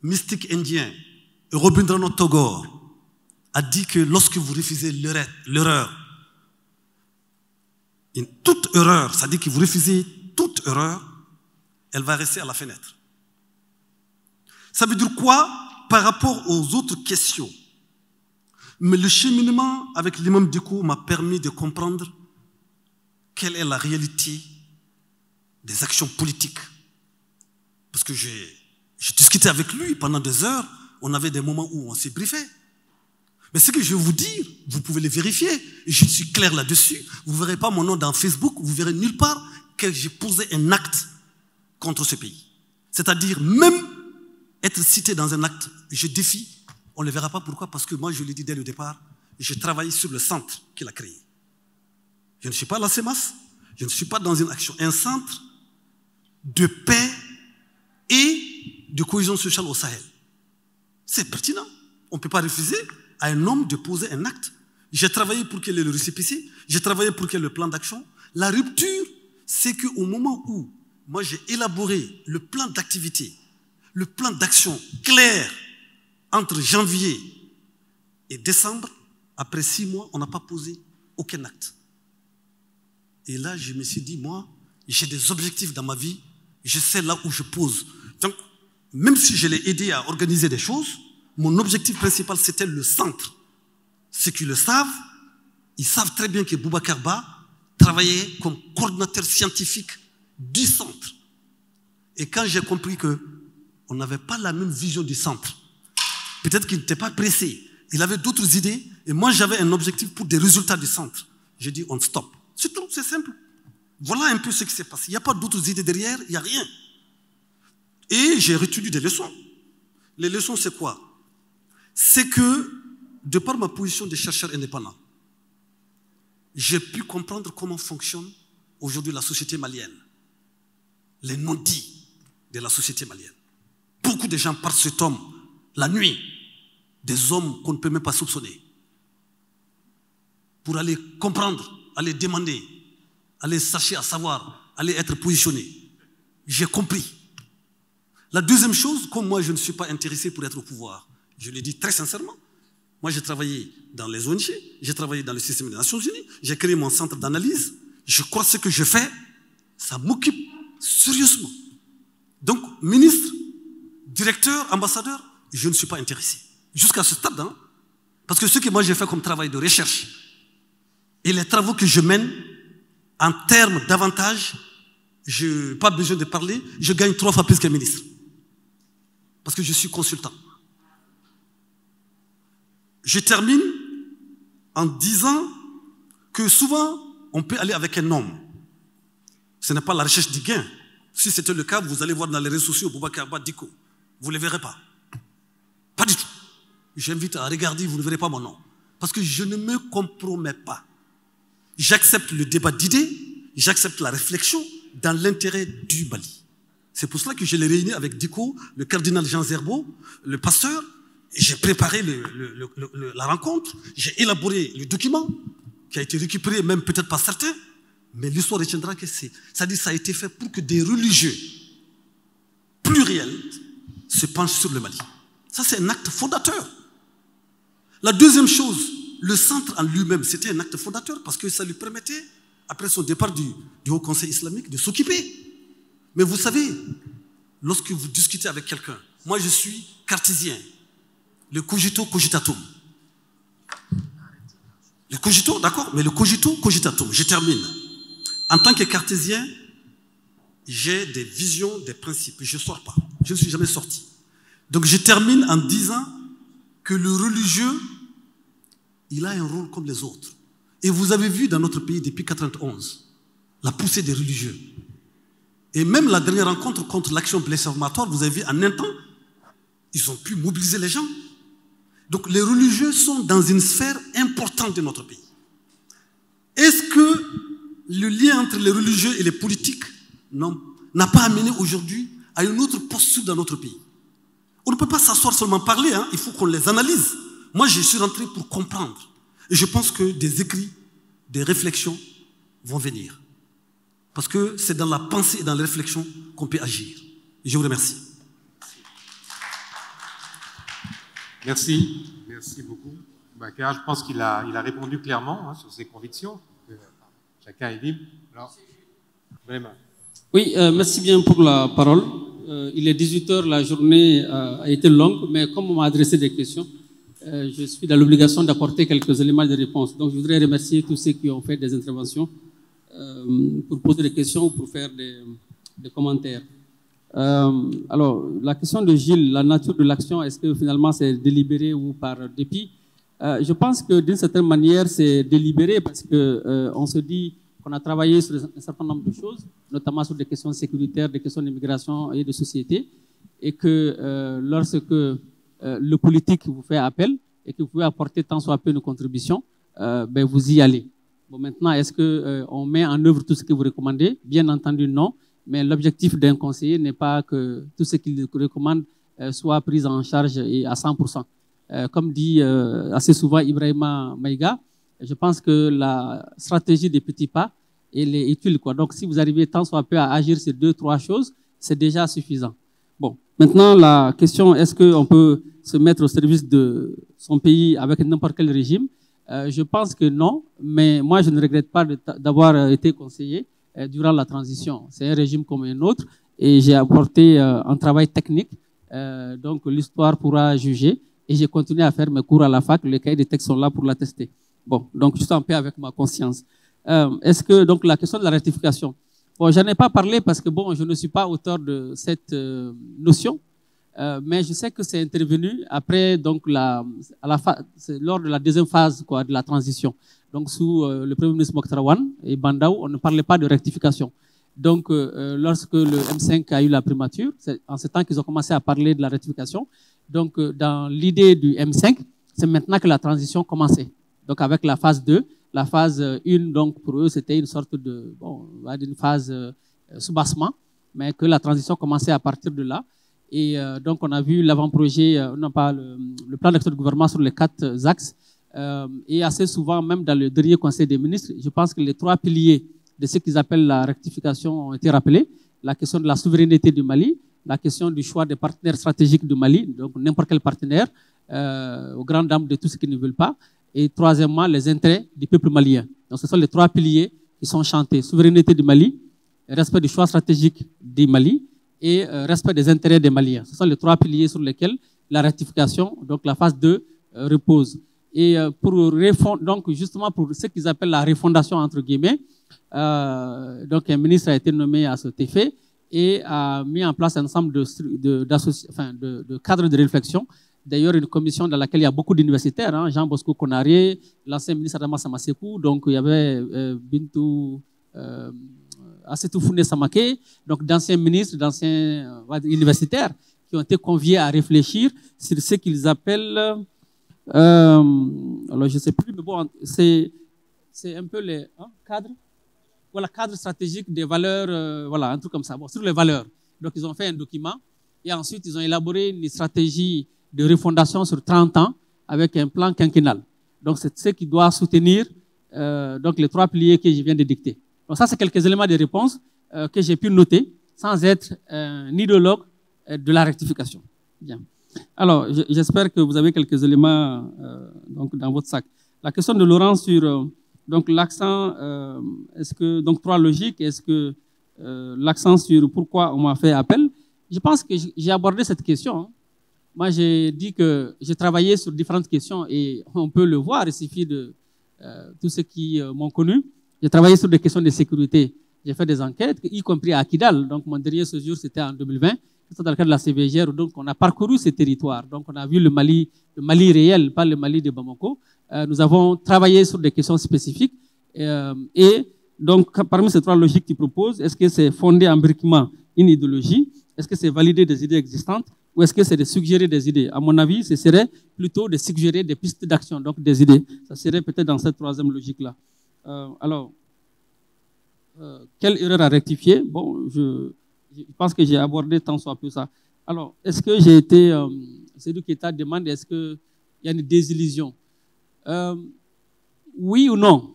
mystique indien, Rabindranath Tagore, a dit que lorsque vous refusez l'erreur, toute erreur, c'est-à-dire que vous refusez toute erreur, elle va rester à la fenêtre. Ça veut dire quoi par rapport aux autres questions? Mais le cheminement avec l'imam Dicko m'a permis de comprendre quelle est la réalité des actions politiques. Parce que j'ai discuté avec lui pendant des heures, on avait des moments où on s'est briefé. Mais ce que je vais vous dire, vous pouvez le vérifier, et je suis clair là-dessus, vous ne verrez pas mon nom dans Facebook, vous verrez nulle part que j'ai posé un acte contre ce pays. C'est-à-dire, même être cité dans un acte, je défie, on ne le verra pas. Pourquoi? Parce que moi, je l'ai dit dès le départ, je travaille sur le centre qu'il a créé. Je ne suis pas à la CEMAS, je ne suis pas dans une action, un centre de paix et de cohésion sociale au Sahel. C'est pertinent. On ne peut pas refuser à un homme de poser un acte. J'ai travaillé pour qu'il ait le récépissé, j'ai travaillé pour qu'il ait le plan d'action. La rupture, c'est qu'au moment où moi j'ai élaboré le plan d'activité, le plan d'action clair entre janvier et décembre, après 6 mois, on n'a pas posé aucun acte. Et là, je me suis dit, moi, j'ai des objectifs dans ma vie, je sais là où je pose. Donc, même si je l'ai aidé à organiser des choses, mon objectif principal, c'était le centre. Ceux qui le savent, ils savent très bien que Boubacar Ba travaillait comme coordinateur scientifique du centre. Et quand j'ai compris qu'on n'avait pas la même vision du centre, peut-être qu'il n'était pas pressé, il avait d'autres idées, et moi j'avais un objectif pour des résultats du centre. J'ai dit, on stop. C'est tout, c'est simple. Voilà un peu ce qui s'est passé. Il n'y a pas d'autres idées derrière, il n'y a rien. Et j'ai retenu des leçons. Les leçons, c'est quoi? C'est que, de par ma position de chercheur indépendant, j'ai pu comprendre comment fonctionne aujourd'hui la société malienne. Les non-dits de la société malienne. Beaucoup de gens partent cet homme la nuit, des hommes qu'on ne peut même pas soupçonner, pour aller comprendre, aller demander, aller chercher à savoir, aller être positionné. J'ai compris. La deuxième chose, comme moi je ne suis pas intéressé pour être au pouvoir, je le dis très sincèrement, moi j'ai travaillé dans les ONG, j'ai travaillé dans le système des Nations Unies, j'ai créé mon centre d'analyse, je crois que ce que je fais, ça m'occupe sérieusement. Donc, ministre, directeur, ambassadeur, je ne suis pas intéressé. Jusqu'à ce stade, hein, parce que ce que moi j'ai fait comme travail de recherche et les travaux que je mène en termes d'avantages, je n'ai pas besoin de parler, je gagne 3 fois plus qu'un ministre. Parce que je suis consultant. Je termine en disant que souvent, on peut aller avec un homme. Ce n'est pas la recherche du gain. Si c'était le cas, vous allez voir dans les réseaux sociaux Boubacar Ba Dicko. Vous ne le verrez pas. Pas du tout. J'invite à regarder, vous ne verrez pas mon nom. Parce que je ne me compromets pas. J'accepte le débat d'idées, j'accepte la réflexion dans l'intérêt du Mali. C'est pour cela que je l'ai réuni avec Dicko, le cardinal Jean Zerbo, le pasteur. J'ai préparé la rencontre, j'ai élaboré le document qui a été récupéré même peut-être par certains, mais l'histoire retiendra que c'est-à-dire ça a été fait pour que des religieux pluriels se penchent sur le Mali. Ça, c'est un acte fondateur. La deuxième chose, le centre en lui-même, c'était un acte fondateur parce que ça lui permettait, après son départ du Haut Conseil islamique, de s'occuper. Mais vous savez, lorsque vous discutez avec quelqu'un, moi je suis cartésien, le cogito cogitatum. Le cogito, d'accord, mais le cogito cogitatum, je termine. En tant que cartésien, j'ai des visions, des principes, je ne sors pas, je ne suis jamais sorti. Donc je termine en disant que le religieux, il a un rôle comme les autres. Et vous avez vu dans notre pays depuis 1991, la poussée des religieux. Et même la dernière rencontre contre l'action blessure-matoire, vous avez vu en un temps, ils ont pu mobiliser les gens. Donc les religieux sont dans une sphère importante de notre pays. Est-ce que le lien entre les religieux et les politiques n'a pas amené aujourd'hui à une autre posture dans notre pays? On ne peut pas s'asseoir seulement parler, hein, il faut qu'on les analyse. Moi, je suis rentré pour comprendre. Et je pense que des écrits, des réflexions vont venir. Parce que c'est dans la pensée et dans la réflexion qu'on peut agir. Et je vous remercie. Merci. Merci beaucoup. Bakar, je pense qu'il a répondu clairement, hein, sur ses convictions. Chacun est libre. Alors, vraiment. Oui, merci bien pour la parole. Il est 18h, la journée a été longue, mais comme on m'a adressé des questions, je suis dans l'obligation d'apporter quelques éléments de réponse. Donc, je voudrais remercier tous ceux qui ont fait des interventions pour poser des questions ou pour faire des commentaires. Alors, la question de Gilles, la nature de l'action, est-ce que finalement c'est délibéré ou par dépit? Je pense que d'une certaine manière, c'est délibéré parce que on se dit qu'on a travaillé sur un certain nombre de choses, notamment sur des questions sécuritaires, des questions d'immigration et de société, et que lorsque le politique vous fait appel et que vous pouvez apporter tant soit peu une contribution, ben vous y allez. Bon, maintenant, est-ce qu'on met en œuvre tout ce que vous recommandez? Bien entendu, non. Mais l'objectif d'un conseiller n'est pas que tout ce qu'il recommande soit pris en charge et à 100%. Comme dit assez souvent Ibrahima Maïga, je pense que la stratégie des petits pas, elle est utile, quoi. Donc, si vous arrivez tant soit peu à agir sur 2-3 choses, c'est déjà suffisant. Bon, maintenant, la question, est-ce qu'on peut se mettre au service de son pays avec n'importe quel régime? Je pense que non, mais moi, je ne regrette pas d'avoir été conseiller durant la transition. C'est un régime comme un autre et j'ai apporté un travail technique. Donc, l'histoire pourra juger et j'ai continué à faire mes cours à la fac. Les cahiers des textes sont là pour l'attester. Bon, donc je suis en paix avec ma conscience. Est-ce que, donc, la question de la rectification, bon, j'en ai pas parlé parce que, bon, je ne suis pas auteur de cette notion, mais je sais que c'est intervenu après, donc, lors de la deuxième phase, quoi, de la transition. Donc, sous le Premier ministre Mokhtar Wane et Bandaou, on ne parlait pas de rectification. Donc, lorsque le M5 a eu la primature, c'est en ce temps qu'ils ont commencé à parler de la rectification. Donc, dans l'idée du M5, c'est maintenant que la transition commençait. Donc, avec la phase 2, la phase 1, donc, pour eux, c'était une sorte de, bon, d'une phase soubassement, mais que la transition commençait à partir de là. Et donc, on a vu l'avant-projet, non pas le plan d'action du gouvernement sur les 4 axes. Et assez souvent, même dans le dernier Conseil des ministres, je pense que les 3 piliers de ce qu'ils appellent la rectification ont été rappelés. La question de la souveraineté du Mali, la question du choix des partenaires stratégiques du Mali, donc n'importe quel partenaire, aux grandes dames de tous ceux qui ne veulent pas. Et troisièmement, les intérêts du peuple malien. Donc ce sont les 3 piliers qui sont chantés. Souveraineté du Mali, respect du choix stratégique du Mali et respect des intérêts des Maliens. Ce sont les 3 piliers sur lesquels la rectification, donc la phase 2, repose. Et donc justement pour ce qu'ils appellent la refondation entre guillemets, donc un ministre a été nommé à cet effet et a mis en place un ensemble de cadres de réflexion. D'ailleurs, une commission dans laquelle il y a beaucoup d'universitaires, hein, Jean Bosco Konaré, l'ancien ministre Adama Samasekou, donc il y avait Bintou Assetou Founé Samake, donc d'anciens ministres, d'anciens universitaires qui ont été conviés à réfléchir sur ce qu'ils appellent, alors je ne sais plus, mais bon, c'est un peu les cadres, voilà, cadre stratégique des valeurs, voilà, un truc comme ça, bon, sur les valeurs. Donc ils ont fait un document et ensuite ils ont élaboré une stratégie de refondation sur 30 ans avec un plan quinquennal. Donc, c'est ce qui doit soutenir donc les 3 piliers que je viens de dicter. Donc, ça, c'est quelques éléments de réponse que j'ai pu noter sans être un idéologue de la rectification. Bien. Alors, j'espère que vous avez quelques éléments donc, dans votre sac. La question de Laurent sur donc l'accent, est-ce que, donc 3 logiques, est-ce que l'accent sur pourquoi on m'a fait appel? Je pense que j'ai abordé cette question. Hein. Moi, j'ai dit que j'ai travaillé sur différentes questions et on peut le voir, il suffit de tous ceux qui m'ont connu. J'ai travaillé sur des questions de sécurité. J'ai fait des enquêtes, y compris à Kidal. Donc, mon dernier séjour, c'était en 2020. C'était dans le cadre de la CVGR. Donc, on a parcouru ces territoires. Donc, on a vu le Mali réel, pas le Mali de Bamako. Nous avons travaillé sur des questions spécifiques. Et donc, parmi ces 3 logiques qu'ils proposent, est-ce que c'est fondé empiriquement une idéologie? Est-ce que c'est validé des idées existantes? ou est-ce que c'est de suggérer des idées? À mon avis, ce serait plutôt de suggérer des pistes d'action, donc des idées. Ça serait peut-être dans cette troisième logique-là. Quelle erreur à rectifier? Bon, je pense que j'ai abordé tant soit peu ça. Alors, est-ce que j'ai été... Seydou Keita demande, est-ce qu'il y a une désillusion? Oui ou non?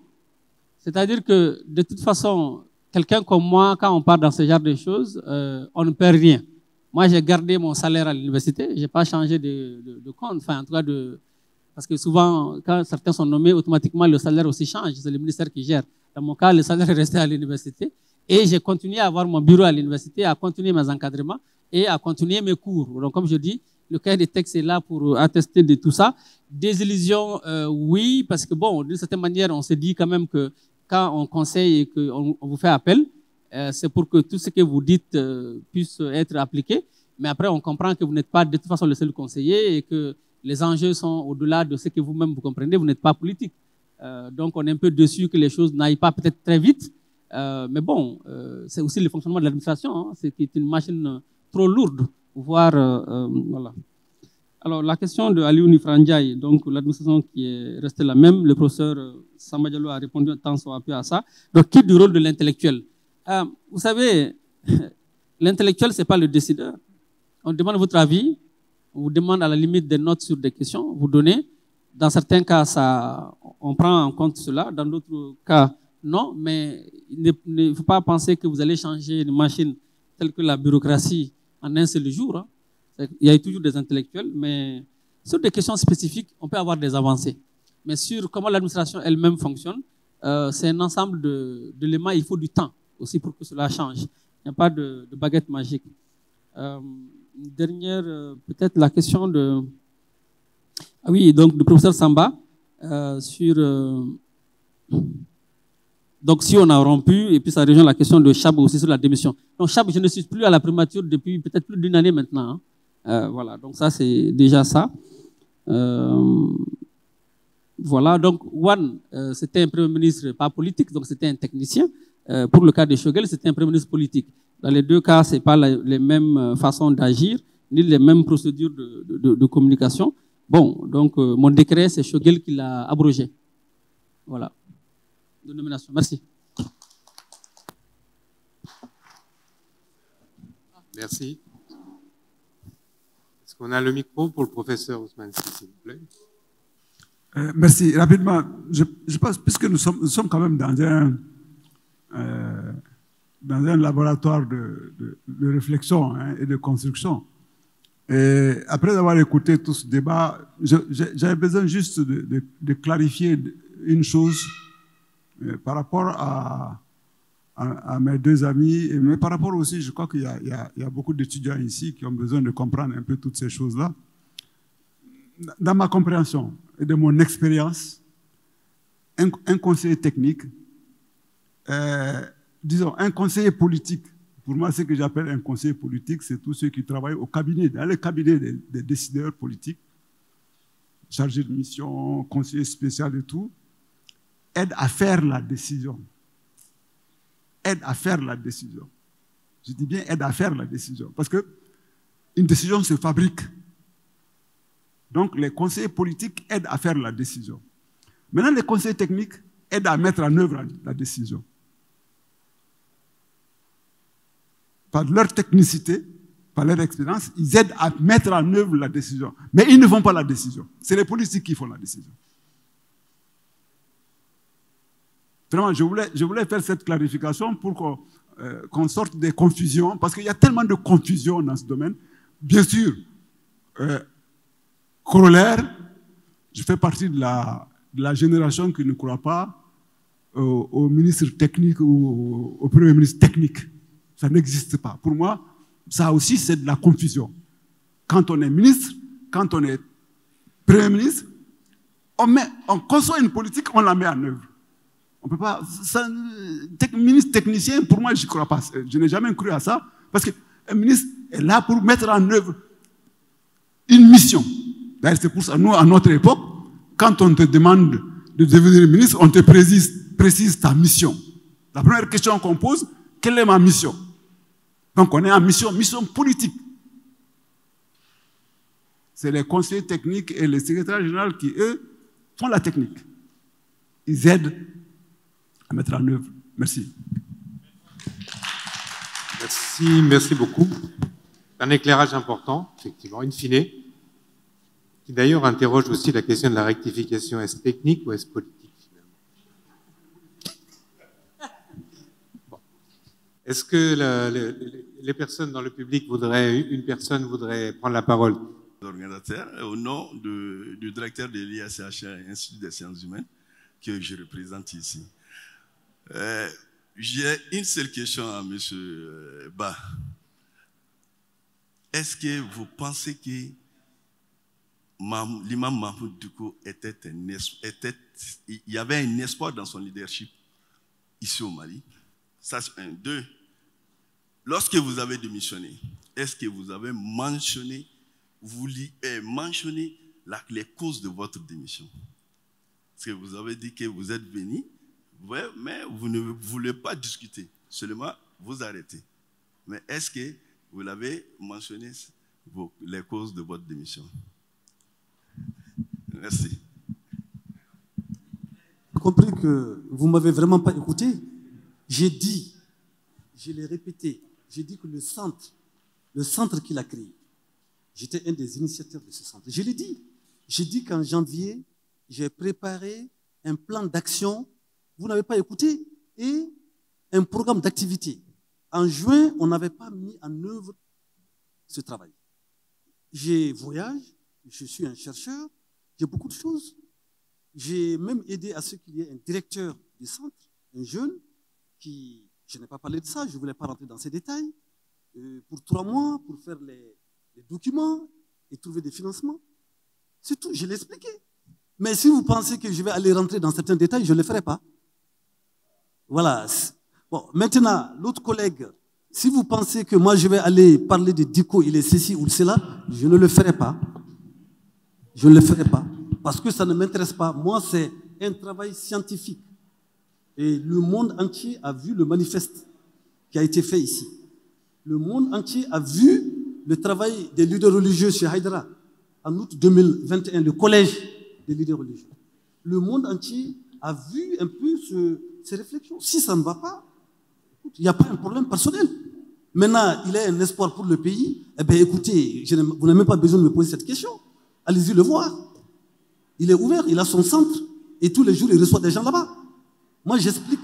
C'est-à-dire que, de toute façon, quelqu'un comme moi, quand on part dans ce genre de choses, on ne perd rien. Moi, j'ai gardé mon salaire à l'université, je n'ai pas changé de compte, enfin, en tout cas, parce que souvent, quand certains sont nommés, automatiquement, le salaire aussi change, c'est le ministère qui gère. Dans mon cas, le salaire est resté à l'université, et j'ai continué à avoir mon bureau à l'université, à continuer mes encadrements, et à continuer mes cours. Donc, comme je dis, le cahier des textes est là pour attester de tout ça. Désillusion, oui, parce que bon, d'une certaine manière, on se dit quand même que quand on conseille et qu'on vous fait appel, c'est pour que tout ce que vous dites puisse être appliqué. Mais après, on comprend que vous n'êtes pas de toute façon le seul conseiller et que les enjeux sont au-delà de ce que vous-même vous comprenez. Vous n'êtes pas politique. Donc, on est un peu déçu que les choses n'aillent pas peut-être très vite. Mais bon, c'est aussi le fonctionnement de l'administration. Hein, c'est une machine trop lourde, voire... voilà. Alors, la question de Aliou Nifrandiaï, donc l'administration qui est restée la même, le professeur Samba Diallo a répondu un temps soit peu à ça. Donc, qui est du rôle de l'intellectuel? Vous savez, l'intellectuel, ce n'est pas le décideur. On demande votre avis, on vous demande à la limite des notes sur des questions, vous donnez. Dans certains cas, on prend en compte cela, dans d'autres cas, non, mais il ne faut pas penser que vous allez changer une machine telle que la bureaucratie en un seul jour. Hein. Il y a toujours des intellectuels, mais sur des questions spécifiques, on peut avoir des avancées. Mais sur comment l'administration elle-même fonctionne, c'est un ensemble d'éléments, il faut du temps aussi pour que cela change. Il n'y a pas de baguette magique. Une dernière, peut-être la question de... Ah oui, donc du professeur Samba, sur... donc si on a rompu, et puis ça rejoint la question de Chab aussi sur la démission. Donc Chab, je ne suis plus à la primature depuis peut-être plus d'une année maintenant. Hein. Voilà, donc ça c'est déjà ça. Voilà, donc Wan, c'était un premier ministre pas politique, donc c'était un technicien. Pour le cas de Choguel, c'était un premier ministre politique. Dans les deux cas, c'est pas les mêmes façons d'agir, ni les mêmes procédures de communication. Bon, donc mon décret, c'est Choguel qui l'a abrogé. Voilà, de nomination. Merci. Merci. Est-ce qu'on a le micro pour le professeur Ousmane, s'il vous plaît? Merci. Rapidement, je pense, puisque nous sommes quand même dans un laboratoire de réflexion et de construction. Et après avoir écouté tout ce débat, j'avais besoin juste de clarifier une chose par rapport à mes deux amis, mais par rapport aussi, je crois qu'il y a beaucoup d'étudiants ici qui ont besoin de comprendre un peu toutes ces choses-là. Dans ma compréhension et de mon expérience, un conseiller technique, disons, un conseiller politique, pour moi, ce que j'appelle un conseiller politique, c'est tous ceux qui travaillent au cabinet, dans le cabinet des décideurs politiques, chargés de mission, conseiller spécial et tout, aide à faire la décision. Aide à faire la décision. Je dis bien aide à faire la décision, parce qu'une décision se fabrique. Donc, les conseillers politiques aident à faire la décision. Maintenant, les conseillers techniques aident à mettre en œuvre la décision. Par leur technicité, par leur expérience, ils aident à mettre en œuvre la décision. Mais ils ne font pas la décision. C'est les politiques qui font la décision. Vraiment, je voulais faire cette clarification pour qu'on sorte des confusions, parce qu'il y a tellement de confusion dans ce domaine. Bien sûr, corollaire, je fais partie de la génération qui ne croit pas au ministre technique ou au premier ministre technique. Ça n'existe pas. Pour moi, ça aussi, c'est de la confusion. Quand on est ministre, quand on est premier ministre, on conçoit une politique, on la met en œuvre. On peut pas... ministre technicien, pour moi, je ne crois pas. Je n'ai jamais cru à ça. Parce qu'un ministre est là pour mettre en œuvre une mission. D'ailleurs, c'est pour ça, nous, à notre époque, quand on te demande de devenir ministre, on te précise ta mission. La première question qu'on pose, quelle est ma mission? Donc, on est en mission politique. C'est les conseillers techniques et les secrétaires généraux qui, eux, font la technique. Ils aident à mettre en œuvre. Merci. Merci beaucoup. Un éclairage important, effectivement, in fine, qui d'ailleurs interroge aussi la question de la rectification. Est-ce technique ou est-ce politique, finalement? Bon. Est-ce que les personnes dans le public une personne voudrait prendre la parole? Organisateur, au nom du directeur de l'IACH, Institut des sciences humaines, que je représente ici. J'ai une seule question à M. Ba. Est-ce que vous pensez que l'imam Mahmoud Dicko il y avait un espoir dans son leadership ici au Mali? Ça, c'est un. Deux, lorsque vous avez démissionné, est-ce que vous avez mentionné les causes de votre démission? Parce que vous avez dit que vous êtes venu, ouais, mais vous ne voulez pas discuter, seulement vous arrêtez. Mais est-ce que vous l'avez mentionné, les causes de votre démission? Merci. J'ai compris que vous ne m'avez vraiment pas écouté. J'ai dit, je l'ai répété, j'ai dit que le centre qu'il a créé, j'étais un des initiateurs de ce centre. Je l'ai dit. J'ai dit qu'en janvier, j'ai préparé un plan d'action, vous n'avez pas écouté, et un programme d'activité. En juin, on n'avait pas mis en œuvre ce travail. Je voyage, je suis un chercheur, j'ai beaucoup de choses. J'ai même aidé à ce qu'il y ait un directeur du centre, un jeune, qui, je n'ai pas parlé de ça, je ne voulais pas rentrer dans ces détails, pour 3 mois, pour faire les documents et trouver des financements. C'est tout, je l'ai expliqué. Mais si vous pensez que je vais aller rentrer dans certains détails, je ne le ferai pas. Voilà. Bon, maintenant, l'autre collègue, si vous pensez que moi je vais aller parler de Dicko, il est ceci ou cela, je ne le ferai pas. Je ne le ferai pas. Parce que ça ne m'intéresse pas. Moi, c'est un travail scientifique. Et le monde entier a vu le manifeste qui a été fait ici. Le monde entier a vu le travail des leaders religieux chez Haïdara en août 2021, le collège des leaders religieux. Le monde entier a vu un peu ces réflexions. Si ça ne va pas, il n'y a pas un problème personnel. Maintenant, il a un espoir pour le pays. Eh bien, écoutez, vous n'avez même pas besoin de me poser cette question. Allez-y le voir. Il est ouvert, il a son centre, et tous les jours, il reçoit des gens là-bas. Moi, j'explique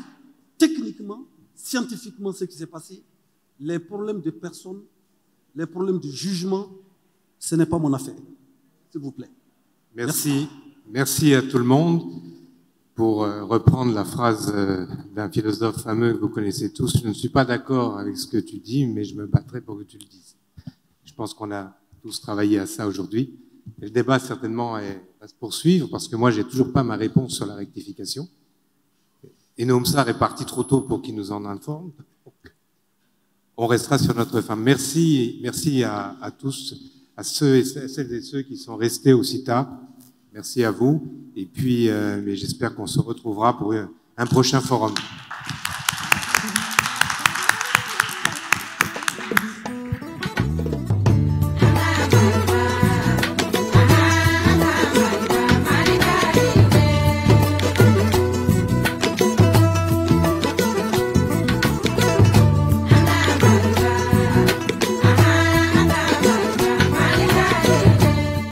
techniquement, scientifiquement ce qui s'est passé. Les problèmes de personnes, les problèmes de jugement, ce n'est pas mon affaire. S'il vous plaît. Merci. Merci à tout le monde. Pour reprendre la phrase d'un philosophe fameux que vous connaissez tous, je ne suis pas d'accord avec ce que tu dis, mais je me battrai pour que tu le dises. Je pense qu'on a tous travaillé à ça aujourd'hui. Et le débat, certainement, va se poursuivre, parce que moi, j'ai toujours pas ma réponse sur la rectification. Et Noam Sarr est parti trop tôt pour qu'il nous en informe. On restera sur notre fin. Merci à tous, à celles et ceux qui sont restés aussi tard. Merci à vous. Et puis, j'espère qu'on se retrouvera pour un prochain forum.